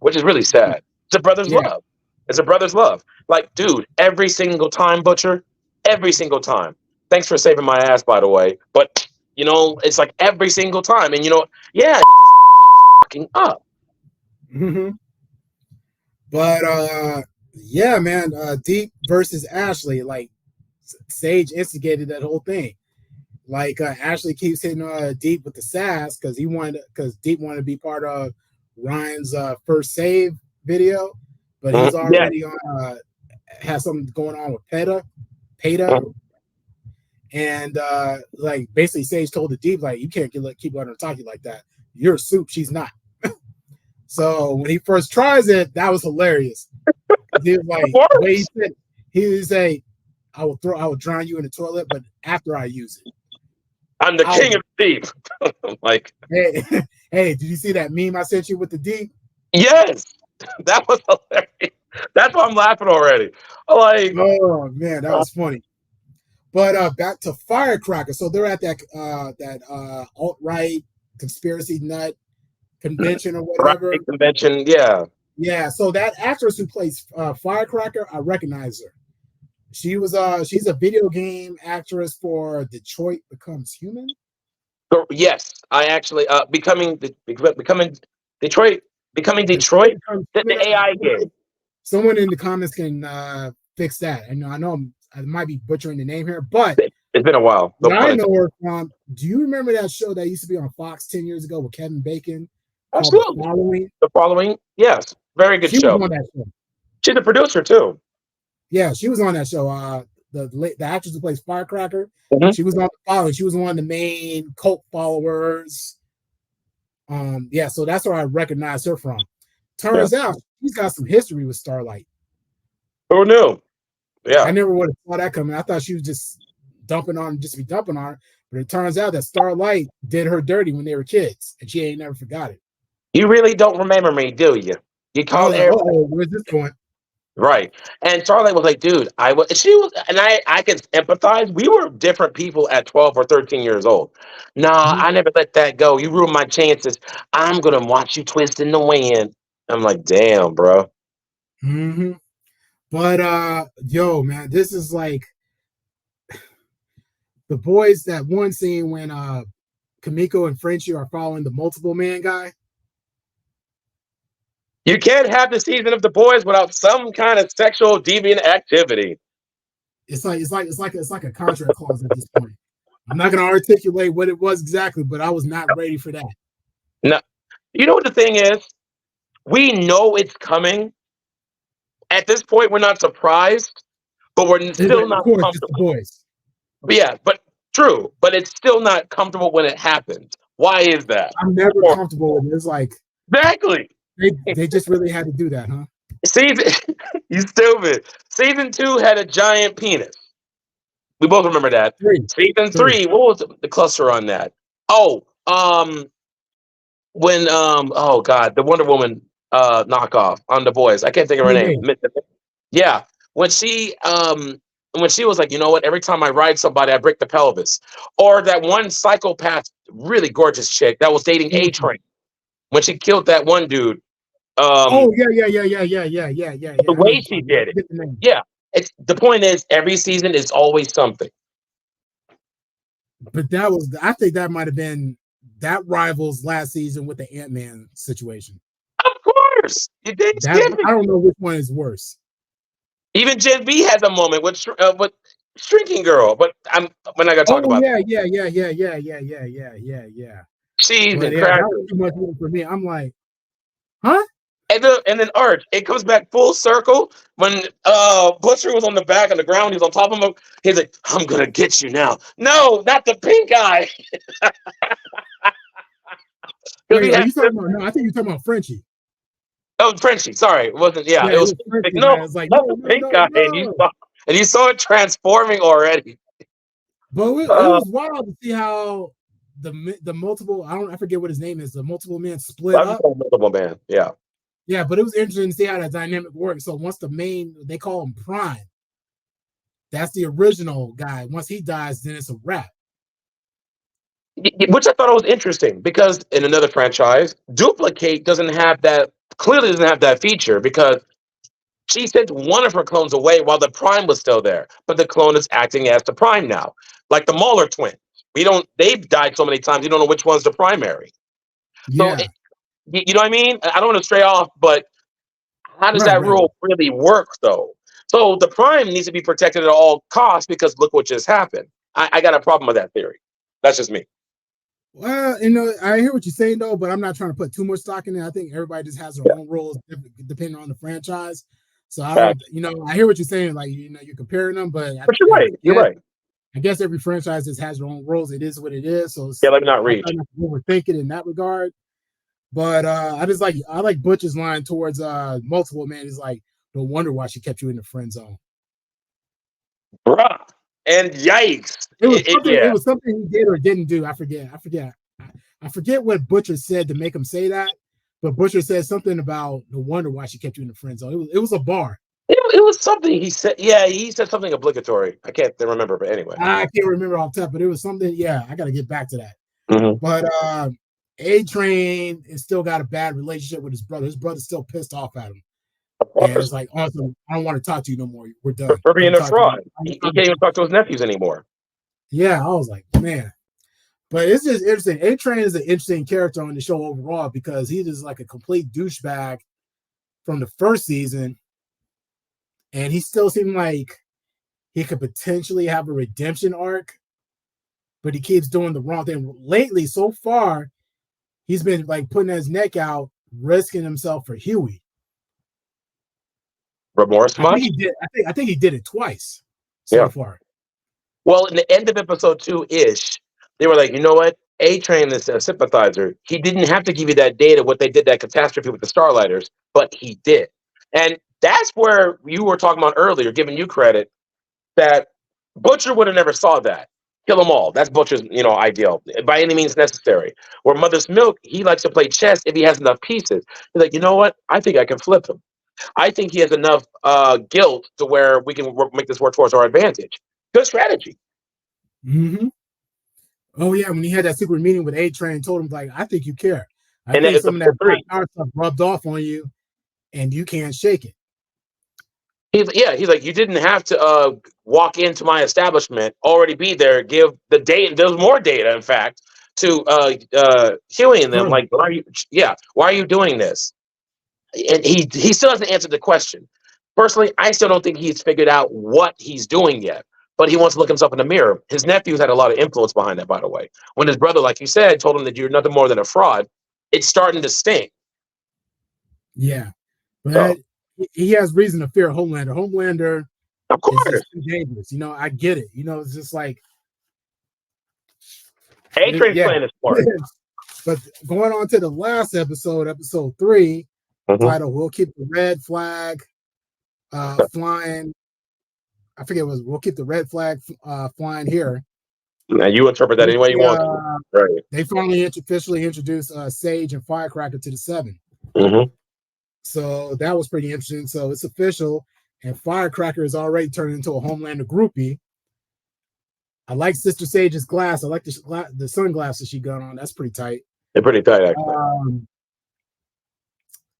S1: which is really sad. It's a brother's
S2: Yeah.
S1: love. It's a brother's love. Like, dude, every single time, Butcher, every single time. Thanks for saving my ass, by the way. But it's like every single time, and yeah, he just keeps fucking up.
S2: Mm-hmm. But yeah, man, Deep versus Ashley, like Sage instigated that whole thing. Like Ashley keeps hitting Deep with the sass because Deep wanted to be part of Ryan's first save video, but he's
S1: Yeah.
S2: already on has something going on with Peta, and like basically Sage told the Deep like you can't keep letting her talk to you like that. You're a soup, she's not. So when he first tries it, that was hilarious. He was like, the way he would say, I will drown you in the toilet, but after I use it.
S1: I'm the king of deep. Like,
S2: hey, did you see that meme I sent you with the deep?
S1: yes, that was hilarious. That's why I'm laughing already. Like,
S2: oh man, that was funny. But back to Firecracker. So they're at that alt-right conspiracy nut convention or whatever.
S1: Right, convention, yeah.
S2: Yeah, so that actress who plays Firecracker, I recognize her. She's a video game actress for Detroit Becomes Human.
S1: Yes, I actually becoming Detroit, the AI game.
S2: Someone in the comments can fix that. I know I might be butchering the name here, but
S1: it's been a while.
S2: No I know her from. Do you remember that show that used to be on Fox 10 years ago with Kevin Bacon?
S1: Absolutely. The Following, yes, very good show.
S2: Was on that show.
S1: She's a producer too.
S2: Yeah, she was on that show. The actress who plays Firecracker, she was on The Following. She was one of the main cult followers. Yeah, so that's where I recognize her from. Turns out she's got some history with Starlight.
S1: Who knew? Yeah,
S2: I never would have saw that coming. I thought she was just dumping on her, but it turns out that Starlight did her dirty when they were kids, and she ain't never forgot it.
S1: You really don't remember me, do you? You called
S2: where's this going?
S1: Right. And Starlight was like, dude, she was, and I can empathize. We were different people at 12 or 13 years old. Nah, I never let that go. You ruined my chances. I'm going to watch you twist in the wind. I'm like, damn, bro.
S2: Mm-hmm. But, yo, man, this is like The Boys, that one scene when Kamiko and Frenchie are following the multiple man guy.
S1: You can't have the season of The Boys without some kind of sexual deviant activity.
S2: It's like a contract clause at this point. I'm not going to articulate what it was exactly, but I was not ready for that.
S1: No, you know what the thing is? We know it's coming. At this point, we're not surprised, but we're still not comfortable.
S2: It's The Boys.
S1: Yeah, but true, but it's still not comfortable when it happens. Why is that?
S2: I'm never comfortable with it. It's like
S1: exactly.
S2: They just really had to do that, huh?
S1: You stupid. Season 2 had a giant penis. We both remember that. Season 3, what was the cluster on that? Oh, when oh god, the Wonder Woman knockoff on The Boys. I can't think of her name. Yeah, when she was like, you know what? Every time I ride somebody, I break the pelvis. Or that one psychopath, really gorgeous chick that was dating A-Train when she killed that one dude.
S2: Yeah.
S1: The way she did it. Yeah. The point is, every season is always something.
S2: But I think that might have been that rivals last season with the Ant-Man situation.
S1: Of course. I
S2: don't know which one is worse.
S1: Even Gen V has a moment with Shrinking Girl, but I'm not gonna talk about
S2: that. Yeah.
S1: She's incredible.
S2: That was too much for me. I'm like, huh?
S1: And then Arch, it comes back full circle when Butcher was on the back on the ground, he's on top of him. He's like, I'm gonna get you now. No, not the pink eye.
S2: Wait, I think you're talking about Frenchie.
S1: Oh, Frenchie. Sorry, it wasn't. Yeah,
S2: Yeah,
S1: it
S2: it
S1: was
S2: was Frenchie,
S1: no,
S2: man. It's like,
S1: not
S2: no,
S1: the
S2: no,
S1: pink
S2: no,
S1: guy,
S2: no.
S1: and you saw it transforming already.
S2: But it
S1: Uh,
S2: was wild to see how the multiple, I forget what his name is, the multiple men split
S1: I just
S2: up.
S1: call multiple man. Yeah,
S2: Yeah, but it was interesting to see how that dynamic works. So once the main, they call him Prime, that's the original guy. Once he dies, then it's a wrap.
S1: which I thought was interesting because in another franchise, Duplicate doesn't have that. Clearly, doesn't have that feature because she sent one of her clones away while the Prime was still there, but the clone is acting as the Prime now, like the Mauler twins. We don't. They've died so many times. You don't know which one's the primary. So
S2: Yeah,
S1: you know what I mean? I don't want to stray off, but how does
S2: right,
S1: that
S2: right.
S1: rule really work, though? So the Prime needs to be protected at all costs because look what just happened. I got a problem with that theory. That's just me.
S2: Well, I hear what you're saying though, but I'm not trying to put too much stock in it. I think everybody just has their
S1: Yeah,
S2: own rules depending on the franchise. So I don't,
S1: facts.
S2: I hear what you're saying. Like, you're comparing them, but
S1: But you're right. You're
S2: yeah,
S1: right.
S2: I guess every franchise just has their own rules. It is what it is. So
S1: Yeah, let me not
S2: I try
S1: reach.
S2: not to overthink it in that regard. But I like Butch's line towards multiple man. He's like, no wonder why she kept you in the friend zone.
S1: Bruh. And yikes.
S2: It
S1: Yeah.
S2: was something he did or didn't do. I forget what Butcher said to make him say that. But Butcher said something about no wonder why she kept you in the friend zone. It was a bar.
S1: It was something he said. Yeah, he said something obligatory. I can't remember, but anyway.
S2: I can't remember off top, but it was something. Yeah, I got to get back to that.
S1: Hmm.
S2: But A Train has still got a bad relationship with his brother. His brother's still pissed off at him,
S1: Of
S2: and
S1: course.
S2: it's like, awesome. I don't want to talk to you no more. We're done.
S1: For
S2: I
S1: being
S2: ain't
S1: a
S2: talking to you.
S1: fraud. He can't even talk to his nephews anymore.
S2: Yeah, I was like, man. But it's just interesting. A Train is an interesting character on the show overall because he is like a complete douchebag from the first season, and he still seemed like he could potentially have a redemption arc, but he keeps doing the wrong thing. Lately, so far, he's been like putting his neck out, risking himself for Huey.
S1: Remorse
S2: I think
S1: much?
S2: he did. I think he did it twice so
S1: Yeah.
S2: far.
S1: Well, in the end of episode 2-ish, they were like, you know what? A Train is a sympathizer. He didn't have to give you that data, what they did, that catastrophe with the Starlighters, but he did. And that's where you were talking about earlier, giving you credit, that Butcher would have never saw that. Kill them all. That's Butcher's, ideal by any means necessary. Where Mother's Milk, he likes to play chess if he has enough pieces. He's like, you know what? I think I can flip him. I think he has enough guilt to where we can make this work towards our advantage. Good strategy.
S2: Mm-hmm. Oh yeah, when he had that secret meeting with A Train, told him like, I think you care. I
S1: And that
S2: think
S1: is the
S2: some of that black
S1: 4-3.
S2: power stuff rubbed off on you, and you can't shake it.
S1: He's like, you didn't have to walk into my establishment, already be there, give the data. There's more data, in fact, to Huey and them.
S2: Sure.
S1: Like, why are you doing this? And he still hasn't answered the question. Personally, I still don't think he's figured out what he's doing yet. But he wants to look himself in the mirror. His nephews had a lot of influence behind that, by the way. When his brother, like you said, told him that you're nothing more than a fraud, it's starting to stink.
S2: Yeah,
S1: So,
S2: but he has reason to fear Homelander. Homelander
S1: of
S2: is just
S1: course,
S2: too dangerous. I get it. It's just like,
S1: A Train's
S2: yeah.
S1: playing his part.
S2: But going on to the last episode 3,
S1: Mm-hmm.
S2: title "We'll Keep the Red Flag Flying." I forget what it was. We'll keep the red flag flying here.
S1: Now you interpret that any way you want to. Right.
S2: They finally officially introduced Sage and Firecracker to the Seven.
S1: Mm-hmm.
S2: So that was pretty interesting. So it's official, and Firecracker is already turned into a Homelander groupie. I like Sister Sage's glass. I like the sunglasses she got on. That's pretty tight.
S1: They're pretty tight, actually.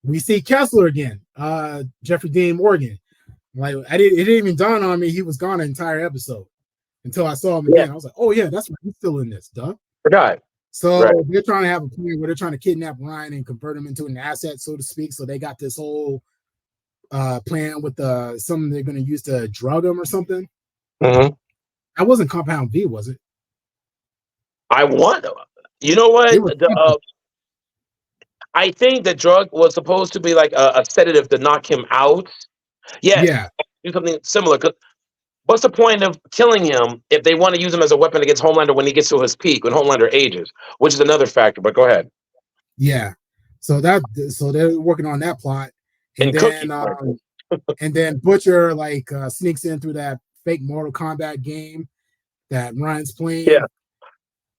S2: We see Kessler again, Jeffrey Dean Morgan. Like it didn't even dawn on me he was gone the entire episode until I saw him
S1: Yeah,
S2: again. I was like, oh yeah, that's right. He's still in this, duh.
S1: forgot.
S2: So
S1: Right.
S2: they're trying to have a plan where they're trying to kidnap Ryan and convert him into an asset, so to speak. So they got this whole plan with something they're going to use to drug him or something.
S1: Mm-hmm.
S2: That wasn't Compound V, was it?
S1: I want. You know what?
S2: It was something.
S1: I think the drug was supposed to be like a sedative to knock him out. Yes,
S2: Yeah,
S1: do something similar. 'Cause what's the point of killing him if they want to use him as a weapon against Homelander when he gets to his peak, when Homelander ages, which is another factor. But go ahead.
S2: yeah. So they're working on that plot, and
S1: And Cookie.
S2: then Butcher like sneaks in through that fake Mortal Kombat game that Ryan's
S1: Yeah,
S2: playing.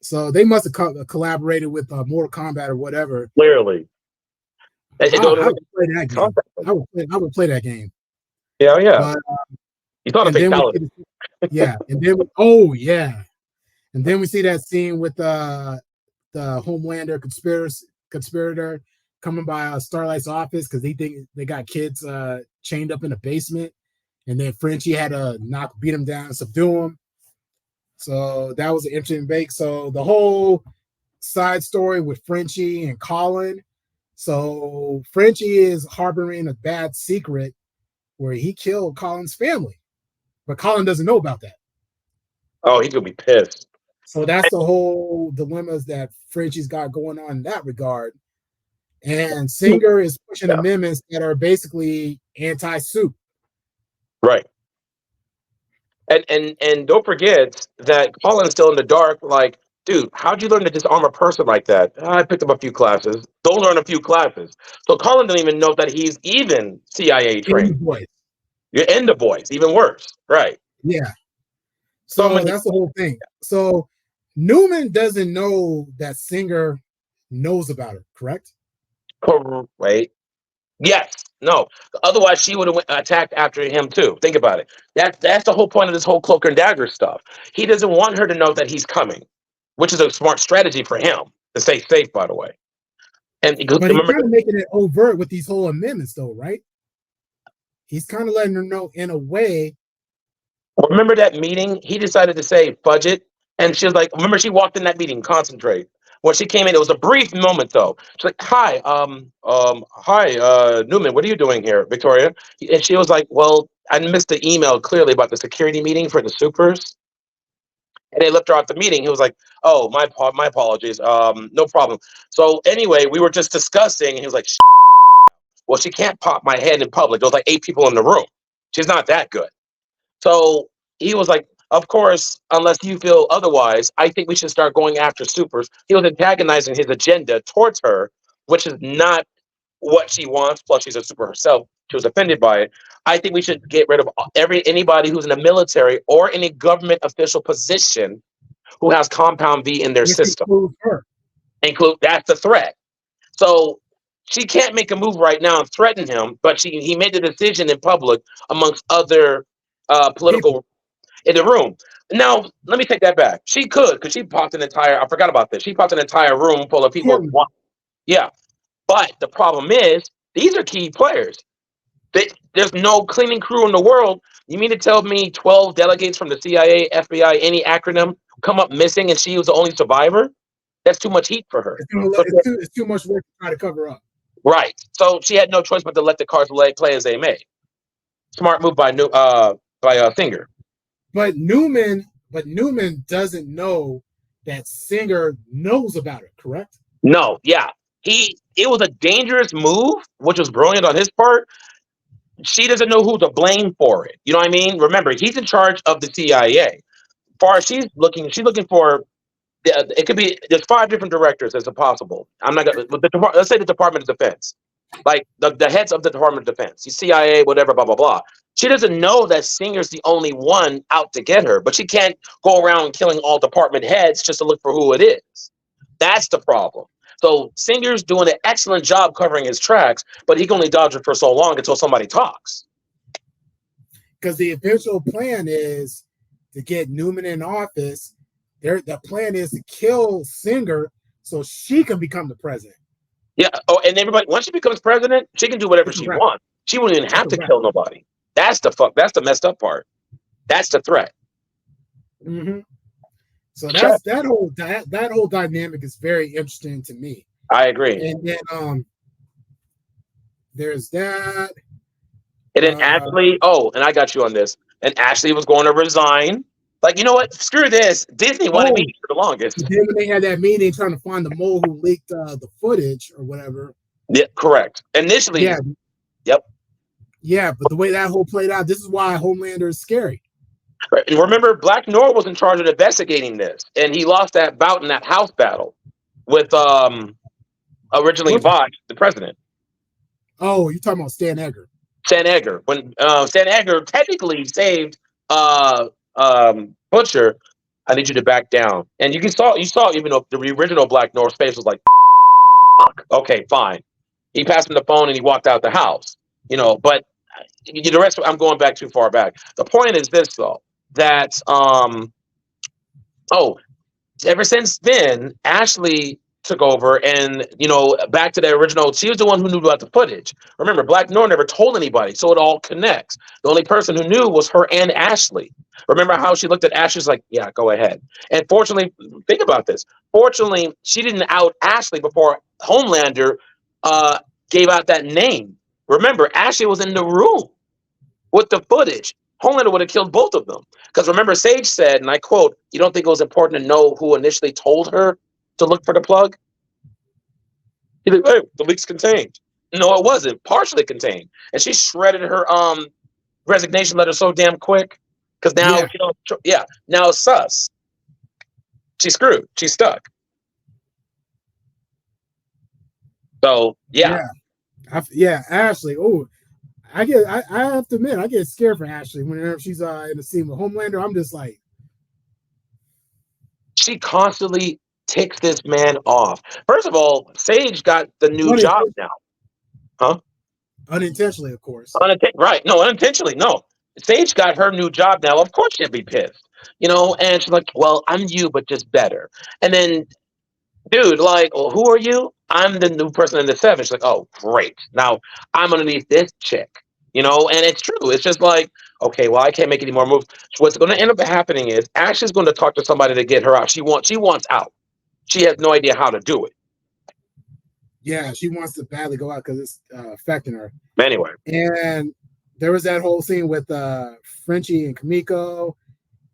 S2: So they must have collaborated with Mortal Kombat or whatever.
S1: clearly. And
S2: I
S1: the
S2: would play that game.
S1: contact.
S2: I would play that game.
S1: Yeah, yeah.
S2: But
S1: You saw the
S2: and then we see
S1: fatality.
S2: yeah, and then oh yeah, and then we see that scene with the Homelander conspirator coming by Starlight's office because they think they got kids chained up in a basement, and then Frenchie had to beat him down, subdue him. So that was an interesting break. So the whole side story with Frenchie and Colin. So Frenchie is harboring a bad secret where he killed Colin's family, but Colin doesn't know about that.
S1: Oh, he's gonna be pissed.
S2: So that's the whole dilemmas that Frenchie's got going on in that regard. And Singer is pushing
S1: Yeah,
S2: amendments that are basically anti-soup.
S1: right. And don't forget that Colin's still in the dark. Like, dude, how'd you learn to disarm a person like that? I picked up a few classes. Those learn a few classes. So Colin doesn't even know that he's even CIA
S2: In the
S1: trained.
S2: voice.
S1: You're in the boys, even worse. Right.
S2: Yeah.
S1: So
S2: So
S1: when
S2: that's the whole thing. So Newman doesn't know that Singer knows about her, correct?
S1: wait. Yes. No. Otherwise, she would have attacked after him too. Think about it. That's the whole point of this whole cloak and dagger stuff. He doesn't want her to know that he's coming, which is a smart strategy for him to stay safe. By the way, and
S2: But he's
S1: remember,
S2: kind of making it overt with these whole amendments, though, right? He's kind of letting her know in a way.
S1: remember that meeting? He decided to say fudge it, and she was like, remember, she walked in that meeting, concentrate. When she came in, it was a brief moment though. She's like, "Hi, hi, Newman, what are you doing here, Victoria?" And she was like, "Well, I missed the email clearly about the security meeting for the supers." And they left her out the meeting. He was like, "Oh, my apologies. No problem." So anyway, we were just discussing, and he was like, "Well, she can't pop my head in public. There was like 8 people in the room. She's not that good." So he was like, "Of course, unless you feel otherwise, I think we should start going after supers." He was antagonizing his agenda towards her, which is not what she wants. Plus, she's a super herself. She was offended by it. I think we should get rid of anybody who's in the military or any government official position who has Compound V in their
S2: Which
S1: system.
S2: includes her.
S1: Include that's the threat. So she can't make a move right now and threaten him, but he made the decision in public amongst other
S2: People.
S1: political in the room. Now, let me take that back. She could, because she popped an entire. I forgot about this. She popped an entire room full of people.
S2: Courtroom.
S1: Yeah, but the problem is these are key players. There's no cleaning crew in the world. You mean to tell me 12 delegates from the CIA, FBI, any acronym come up missing, and she was the only survivor? That's too much heat for her. So,
S2: It's too much work to try to cover up.
S1: right. So she had no choice but to let the cards play as they may. Smart move by Singer.
S2: But Newman doesn't know that Singer knows about it, correct?
S1: No, yeah. It was a dangerous move, which was brilliant on his part. She doesn't know who to blame for it. You know what I mean? Remember, he's in charge of the CIA. Far as she's looking for it could be there's 5 different directors as a possible. I'm not gonna let's say the Department of Defense. Like the heads of the Department of Defense, the CIA, whatever, blah, blah, blah. She doesn't know that Singer's the only one out to get her, but she can't go around killing all department heads just to look for who it is. That's the problem. So Singer's doing an excellent job covering his tracks, but he can only dodge it for so long until somebody talks.
S2: Because the eventual plan is to get Newman in office. The plan is to kill Singer so she can become the president.
S1: Yeah. Oh, and everybody, once she becomes president, she can do whatever she wants. She wouldn't even have to kill nobody. That's the messed up part. That's the threat.
S2: Mm-hmm. So that whole dynamic is very interesting to me.
S1: I agree.
S2: And then there's that.
S1: And then Ashley, and I got you on this. And Ashley was going to resign. Like, you know what? Screw this. Disney wanted me for the longest.
S2: Then when they had that meeting trying to find the mole who leaked the footage or whatever.
S1: Yeah, correct. Initially,
S2: yeah.
S1: Yep.
S2: Yeah, but the way that whole played out, this is why Homelander is scary.
S1: Right. Remember, Black Noir was in charge of investigating this, and he lost that bout in that house battle with originally
S2: Which one?
S1: bought the president.
S2: Oh, you're talking about Stan Edgar.
S1: Stan Edgar. When Stan Edgar technically saved uh, Butcher, I need you to back down. And you saw even though the original Black North's face was like, fuck, okay, fine. He passed him the phone and he walked out the house. But the rest, I'm going back too far back. The point is this though, that oh, ever since then, Ashley took over, and back to the original. She was the one who knew about the footage. Remember, Black Noir never told anybody, so it all connects. The only person who knew was her and Ashley. Remember how she looked at Ashley's like, "Yeah, go ahead." And fortunately, think about this. Fortunately, she didn't out Ashley before Homelander uh, gave out that name. Remember, Ashley was in the room with the footage. Homelander would have killed both of them. Because remember, Sage said, and I quote, "You don't think it was important to know who initially told her to look for the plug?" He's like, "Hey, the leak's contained." No, it wasn't. Partially contained. And she shredded her resignation letter so damn quick. Because now,
S2: Yeah,
S1: yeah, now it's sus. She's screwed. She's stuck. So, yeah.
S2: yeah, yeah. Ashley. Oh, I have to admit, I get scared for Ashley whenever she's in the scene with Homelander. I'm just like,
S1: She constantly ticks this man off. First of all, Sage got the new job now. Huh?
S2: unintentionally, of course.
S1: Right. No, unintentionally. No. Sage got her new job now. Of course she'd be pissed. And she's like, "Well, I'm you, but just better." And then, dude, like, "Well, who are you?" "I'm the new person in the seven." She's like, "Oh, great. Now I'm underneath this chick." And it's true. It's just like, okay, well, I can't make any more moves. So what's going to end up happening is Ashley's going to talk to somebody to get her out. She wants out. She has no idea how to do it.
S2: Yeah, she wants to badly go out because it's affecting her.
S1: Anyway.
S2: And there was that whole scene with Frenchie and Kamiko,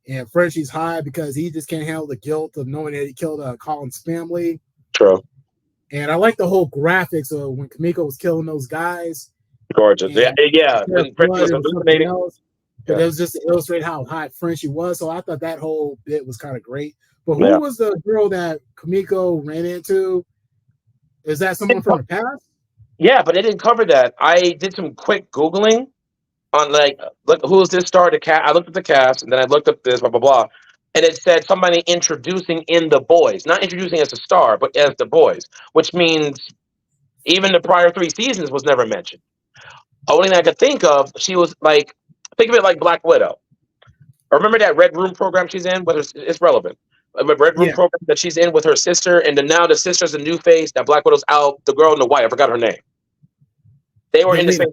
S2: and Frenchie's high because he just can't handle the guilt of knowing that he killed Colin's family.
S1: True.
S2: And I like the whole graphics of when Kamiko was killing those guys.
S1: Gorgeous. Yeah. And Frenchie was hallucinating.
S2: But it was just to illustrate how hot Frenchie was. So I thought that whole bit was kind of great. But who was the girl that Kamiko ran into? Is that someone from the past?
S1: Yeah, but it didn't cover that. I did some quick Googling on look, who is this star? I looked at the cast, and then I looked up this, blah, blah, blah. And it said somebody introducing in the boys. Not introducing as a star, but as the boys. Which means even the prior 3 seasons was never mentioned. Only thing I could think of, she was like, think of it like Black Widow. Remember that Red Room program she's in? Whether it's relevant. A Red Room program that she's in with her sister, and then now the sister's a new face. That Black Widow's out. The girl in the white, I forgot her name. They were in the same.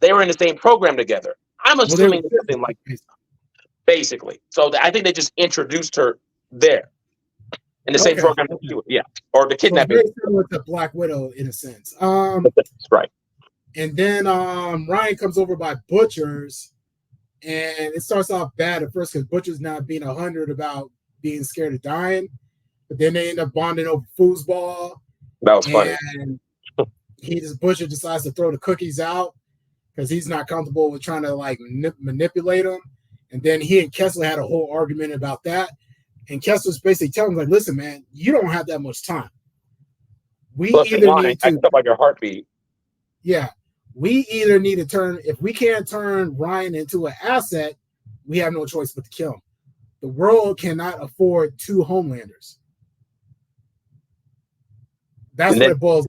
S1: They were in the same program together. I'm assuming it's something like basically. So I think they just introduced her there in the same program. Yeah, or the kidnapping.
S2: So very similar to Black Widow in a sense.
S1: Right.
S2: And then Ryan comes over by Butcher's, and it starts off bad at first because Butcher's not being 100 about being scared of dying, but then they end up bonding over foosball.
S1: That was funny.
S2: And Butcher decides to throw the cookies out because he's not comfortable with trying to like manipulate them. And then he and Kessler had a whole argument about that. And Kessler's basically telling him, like, "Listen, man, you don't have that much time. We either need to."
S1: I can tell by your heartbeat.
S2: Yeah. We either need to turn, if we can't turn Ryan into an asset, we have no choice but to kill him. The world cannot afford 2 Homelanders. That's what it boils.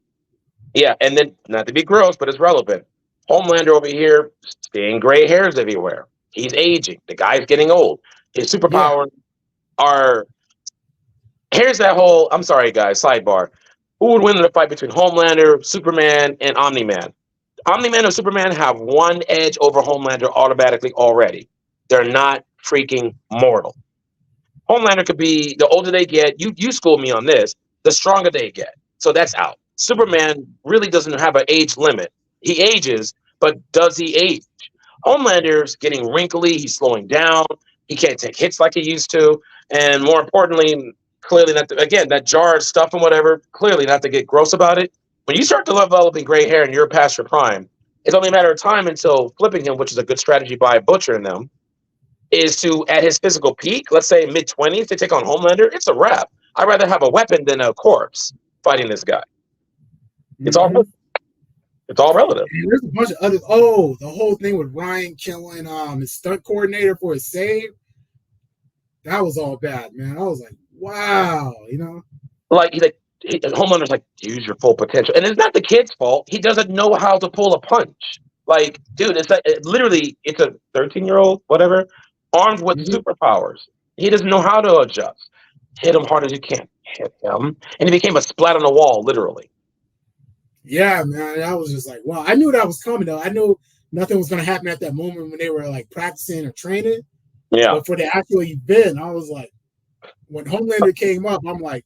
S1: Yeah, and then, not to be gross, but it's relevant. Homelander over here, seeing gray hairs everywhere. He's aging. The guy's getting old. His superpowers are. Here's that whole. I'm sorry, guys. Sidebar. Who would win in the fight between Homelander, Superman, and Omni-Man? Omni-Man and Superman have one edge over Homelander automatically already. They're not freaking mortal. Homelander could be, the older they get, you schooled me on this, the stronger they get. So that's out. Superman really doesn't have an age limit. He ages, but does he age? Homelander's getting wrinkly. He's slowing down. He can't take hits like he used to. And more importantly, clearly not to, again, that jarred stuff and whatever, clearly not to get gross about it. When you start developing gray hair and you're past your prime, it's only a matter of time until flipping him, which is a good strategy by Butcher and them, is to, at his physical peak, let's say mid-20s, to take on Homelander, it's a wrap. I'd rather have a weapon than a corpse fighting this guy. It's all
S2: Mm-hmm.
S1: it's all relative.
S2: And there's a bunch of other. Oh, the whole thing with Ryan killing his stunt coordinator for his save. That was all bad, man. I was like, wow, you know.
S1: Like Homelander's like, use your full potential, and it's not the kid's fault. He doesn't know how to pull a punch. Like, dude, it's like literally, it's a 13-year-old, whatever, armed with
S2: Mm-hmm.
S1: superpowers. He doesn't know how to adjust. Hit him hard as you can. Hit him, and he became a splat on the wall, literally.
S2: Yeah, man. I was just like, wow. I knew that was coming though. I knew nothing was gonna happen at that moment when they were like practicing or training.
S1: Yeah.
S2: But for the actual event, I was like, when Homelander came up, I'm like,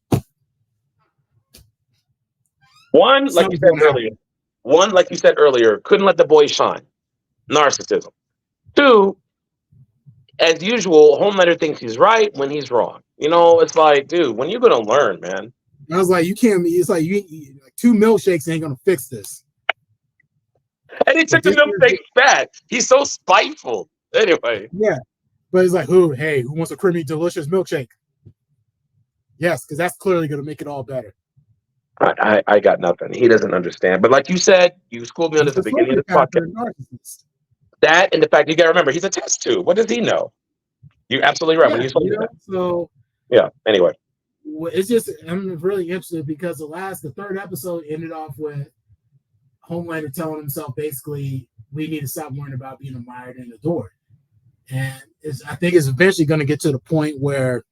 S1: One, like you
S2: something's
S1: said
S2: gonna
S1: earlier.
S2: happen.
S1: One, like you said earlier, couldn't let the boy shine. Narcissism. Two, as usual, Homelander thinks he's right when he's wrong. It's like, dude, when you gonna learn, man?
S2: I was like, you can't. It's like like 2 milkshakes ain't gonna fix this.
S1: And he
S2: But
S1: took the
S2: this year,
S1: milkshake back. He's so spiteful. Anyway,
S2: yeah. But it's like, who wants a creamy, delicious milkshake? Yes, because that's clearly gonna make it all better.
S1: I got nothing. He doesn't understand. But like you said, you schooled me on this
S2: He's
S1: at
S2: a
S1: the beginning of this podcast.
S2: sociopath and narcissist.
S1: That and the fact you got to remember, he's a test tube. What does he know? You're absolutely right. When
S2: Yeah,
S1: you told me that.
S2: so
S1: Yeah. Anyway.
S2: it's just I'm really interested because the third episode ended off with Homelander telling himself basically we need to stop worrying about being admired and adored. And I think it's eventually going to get to the point where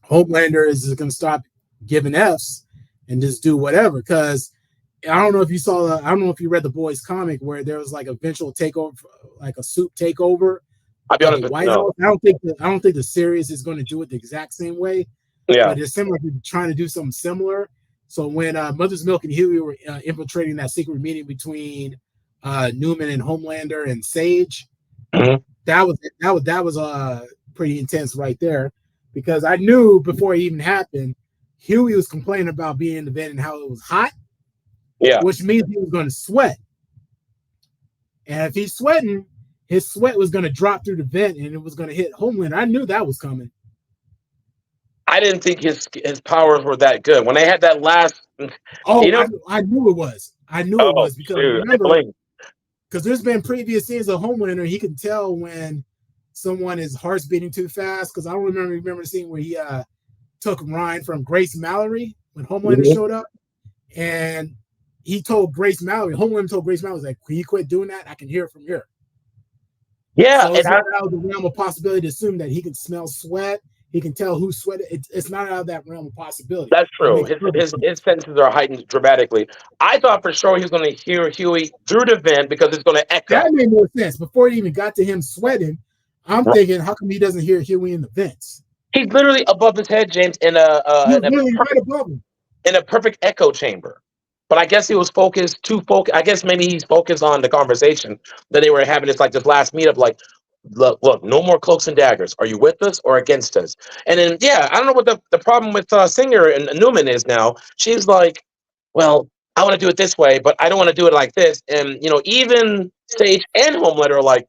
S2: Homelander is going to stop giving Fs and just do whatever. Because I don't know if you saw, I don't know if you read the Boys comic where there was like a eventual takeover, like a soup takeover
S1: I'll be
S2: of the
S1: honest with
S2: White
S1: you.
S2: House. I don't think the series is going to do it the exact same way.
S1: Yeah.
S2: But it seemed like they're trying to do something similar. So when Mother's Milk and Huey were infiltrating that secret meeting between Newman and Homelander and Sage,
S1: mm-hmm.
S2: that was pretty intense right there, because I knew before it even happened, Huey was complaining about being in the vent and how it was hot.
S1: Yeah.
S2: Which means he was going to sweat. And if he's sweating, his sweat was going to drop through the vent and it was going to hit Homelander. I knew that was coming.
S1: I didn't think his powers were that good. When they had that last,
S2: I knew it was. I knew it was because remember, because there's been previous scenes of Homelander, he can tell when someone is heart's beating too fast. Because I don't remember the scene where he took Ryan from Grace Mallory when Homelander showed up, and he told Grace Mallory, Homelander told Grace Mallory, like, can you quit doing that? I can hear it from here.
S1: Yeah,
S2: so it's not out of the realm of possibility to assume that he can smell sweat. He can tell who sweated. It's not out of that realm of possibility.
S1: That's true. His senses are heightened dramatically. I thought for sure he was going to hear Huey through the vent because it's going to echo.
S2: That made more sense. Before it even got to him sweating, I'm thinking, how come he doesn't hear Huey in the vents?
S1: He's literally above his head, James, in a perfect echo chamber. But I guess he was too focused. I guess maybe he's focused on the conversation that they were having. It's like this last meetup, like, look, no more cloaks and daggers. Are you with us or against us? And then, I don't know what the problem with Singer and Newman is now. She's like, well, I want to do it this way, but I don't want to do it like this. And, even Sage and Homelander are like,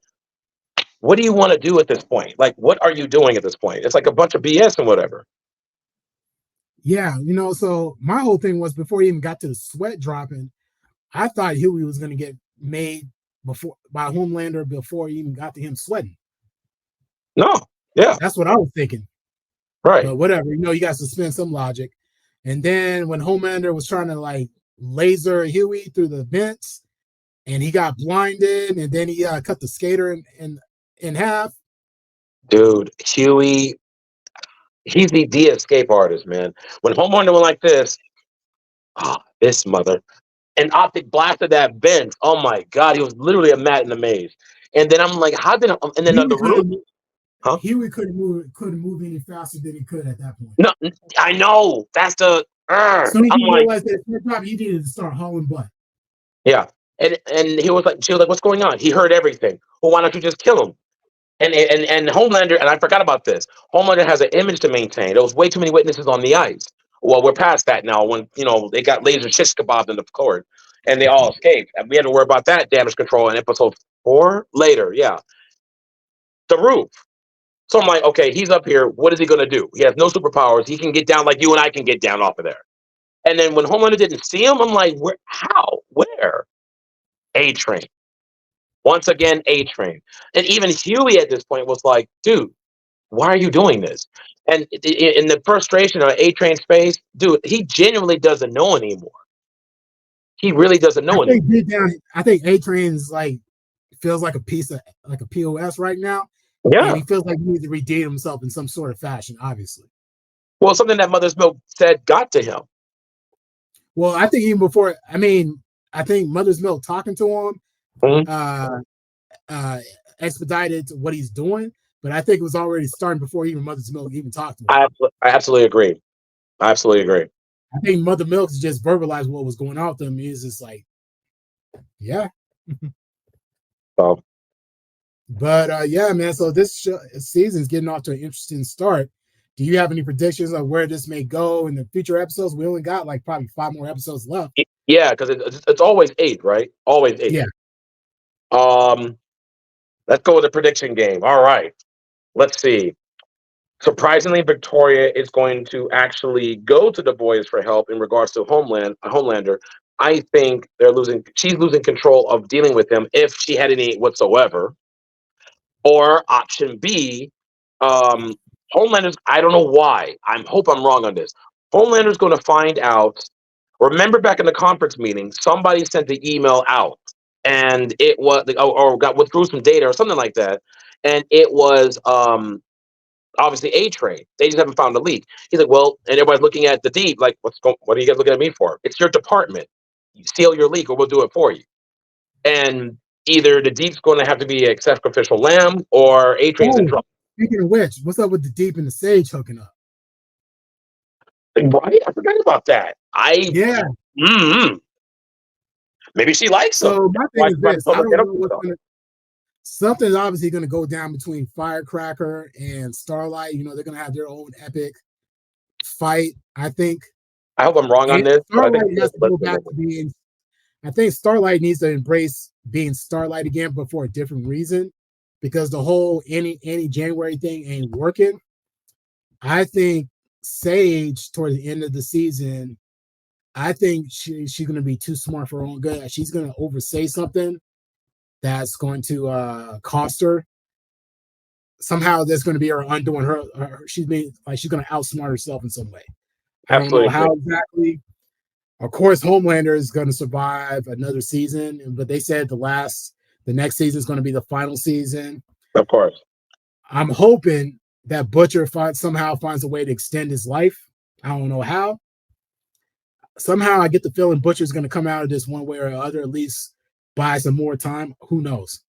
S1: what do you want to do at this point? Like, what are you doing at this point? It's like a bunch of BS and whatever.
S2: Yeah, so my whole thing was before he even got to the sweat dropping, I thought Huey was going to get made by Homelander before he even got to him sweating.
S1: No, yeah.
S2: That's what I was thinking.
S1: Right.
S2: But whatever, you got to suspend some logic. And then when Homelander was trying to like laser Huey through the vents and he got blinded and then he cut the skater in half.
S1: Dude, Huey, he's the de-escape artist, man. When Homelander went like this, this mother, and Optic blasted that vent. Oh my God, he was literally a mat in the maze. And then I'm like, how did? And then the roof.
S2: Huh? Huey couldn't move any faster than he could at that point.
S1: No, I know. That's the.
S2: So he realized that he needed to start hauling butt.
S1: Yeah, and she was like, what's going on? He heard everything. Well, why don't you just kill him? And Homelander, and I forgot about this. Homelander has an image to maintain. There was way too many witnesses on the ice. Well, we're past that now. When they got laser shish kebabbed in the court, and they all escaped. And we had to worry about that damage control in episode 4 later. Yeah, the roof. So I'm like, okay, he's up here. What is he going to do? He has no superpowers. He can get down like you and I can get down off of there. And then when Homelander didn't see him, I'm like, where? How? Where? A Train. Once again, A Train. And even Huey at this point was like, dude, why are you doing this? And in the frustration of A Train's face, dude, he genuinely doesn't know anymore. He really doesn't
S2: I
S1: know anymore.
S2: think deep down, I think A Train's like feels like a piece of like a POS right now, and
S1: Yeah.
S2: he feels like he needs to redeem himself in some sort of fashion. Obviously,
S1: Well, something that Mother's Milk said got to him.
S2: well, I think even before, I mean, I think Mother's Milk talking to him
S1: Mhm.
S2: uh, uh, expedited what he's doing, but I think it was already starting before even Mother's Milk even talked to him.
S1: I absolutely agree. I absolutely agree.
S2: I think Mother Milk just verbalized what was going on with him. He's just like, yeah.
S1: So,
S2: But yeah, man. So this season's getting off to an interesting start. Do you have any predictions of where this may go in the future episodes? We only got like probably 5 more episodes left.
S1: yeah, because it's always 8, right? Always 8.
S2: Yeah.
S1: Um, let's go with the prediction game. All right. Let's see. Surprisingly, Victoria is going to actually go to the boys for help in regards to Homelander. I think she's losing control of dealing with him if she had any whatsoever. Or option B, um, Homelander's, I don't know why. I hope I'm wrong on this. Homelander's going to find out. Remember back in the conference meeting, somebody sent the email out and it was, or got withdrew some data or something like that. And it was obviously A Train. They just haven't found the leak. He's like, well, and everybody's looking at the deep, like, what are you guys looking at me for? It's your department. You seal your leak or we'll do it for you. And either the deep's going to have to be a sacrificial lamb or A Train's in
S2: Oh,
S1: trouble.
S2: speaking of which, what's up with the Deep and the Sage hooking up?
S1: Right? I forgot about that.
S2: Yeah.
S1: Mm, maybe she likes him.
S2: So my thing
S1: Why
S2: is
S1: she about to
S2: this: I
S1: public
S2: don't know what's gonna. Something's obviously going to go down between Firecracker and Starlight. You know, they're going to have their own epic fight. I think.
S1: I hope I'm wrong on
S2: And
S1: this, but I think
S2: Starlight has to go back to being. I think Starlight needs to embrace being Starlight again, but for a different reason, because the whole any January thing ain't working. I think Sage toward the end of the season, I think she's going to be too smart for her own good. She's going to oversay something that's going to cost her. Somehow there's going to be her undoing she's being like she's going to outsmart herself in some way. I don't know
S1: absolutely
S2: how exactly. Of course, Homelander is going to survive another season, but they said the next season is going to be the final season.
S1: of course.
S2: I'm hoping that Butcher somehow finds a way to extend his life. I don't know how. Somehow I get the feeling Butcher's going to come out of this one way or other, at least buy some more time. Who knows?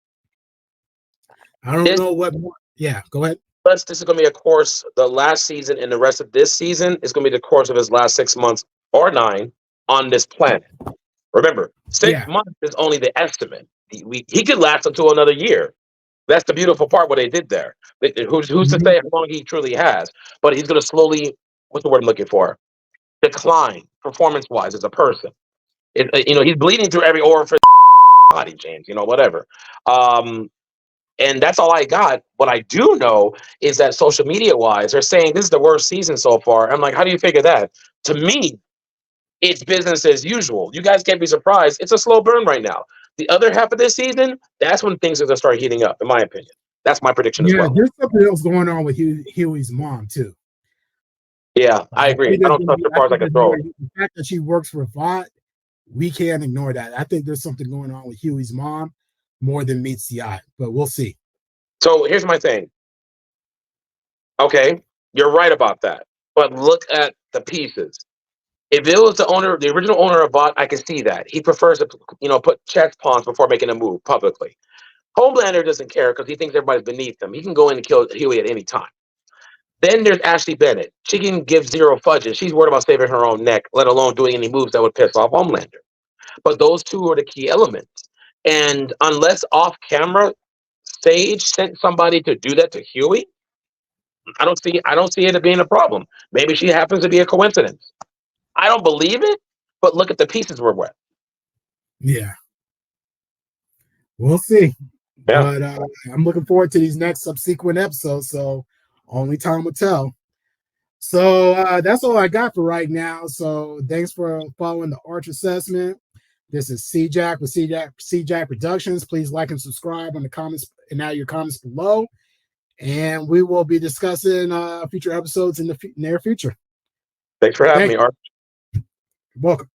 S2: I don't
S1: This,
S2: know what more. Yeah, go ahead.
S1: this is going to be a course. The last season and the rest of this season is going to be the course of his last 6 months or 9 on this planet. Remember, six
S2: Yeah.
S1: months is only the estimate. He could last until another year. That's the beautiful part what they did there. Who's to
S2: Mhm.
S1: say how long he truly has? But he's going to slowly, what's the word I'm looking for? Decline performance wise as a person. He's bleeding through every orifice body, James. Whatever. Um, and that's all I got. What I do know is that social media wise, they're saying this is the worst season so far. I'm like, how do you figure that? To me, it's business as usual. You guys can't be surprised. It's a slow burn right now. The other half of this season, that's when things are going to start heating up, in my opinion. That's my prediction as
S2: Yeah,
S1: well.
S2: there's something else going on with Huey's mom too.
S1: Yeah, I
S2: I
S1: agree.
S2: think
S1: I
S2: there's
S1: don't
S2: going to
S1: trust
S2: be.
S1: her
S2: I
S1: far as I
S2: think
S1: can
S2: there's more.
S1: throw.
S2: The fact that she works for Vought, we can't ignore that. I think there's something going on with Huey's mom more than meets the eye, but we'll see.
S1: So here's my thing. Okay, you're right about that. But look at the pieces. If it was the original owner of Bot, I can see that. He prefers to, put chess pawns before making a move publicly. Homelander doesn't care because he thinks everybody's beneath him. He can go in and kill Huey at any time. Then there's Ashley Bennett. She can give zero fudges. She's worried about saving her own neck, let alone doing any moves that would piss off Homelander. But those two are the key elements. And unless off camera, Sage sent somebody to do that to Huey, I don't see it being a problem. Maybe she happens to be a coincidence. I don't believe it, but look at the pieces we're with.
S2: Yeah, we'll see.
S1: Yeah.
S2: But I'm looking forward to these next subsequent episodes. So only time will tell. So that's all I got for right now. So thanks for following the Arch Assessment. This is CJack with CJack Productions. Please like and subscribe on the comments and now your comments below. And we will be discussing future episodes in the near future.
S1: Thanks for having
S2: Thank
S1: me,
S2: you.
S1: Art.
S2: You're welcome.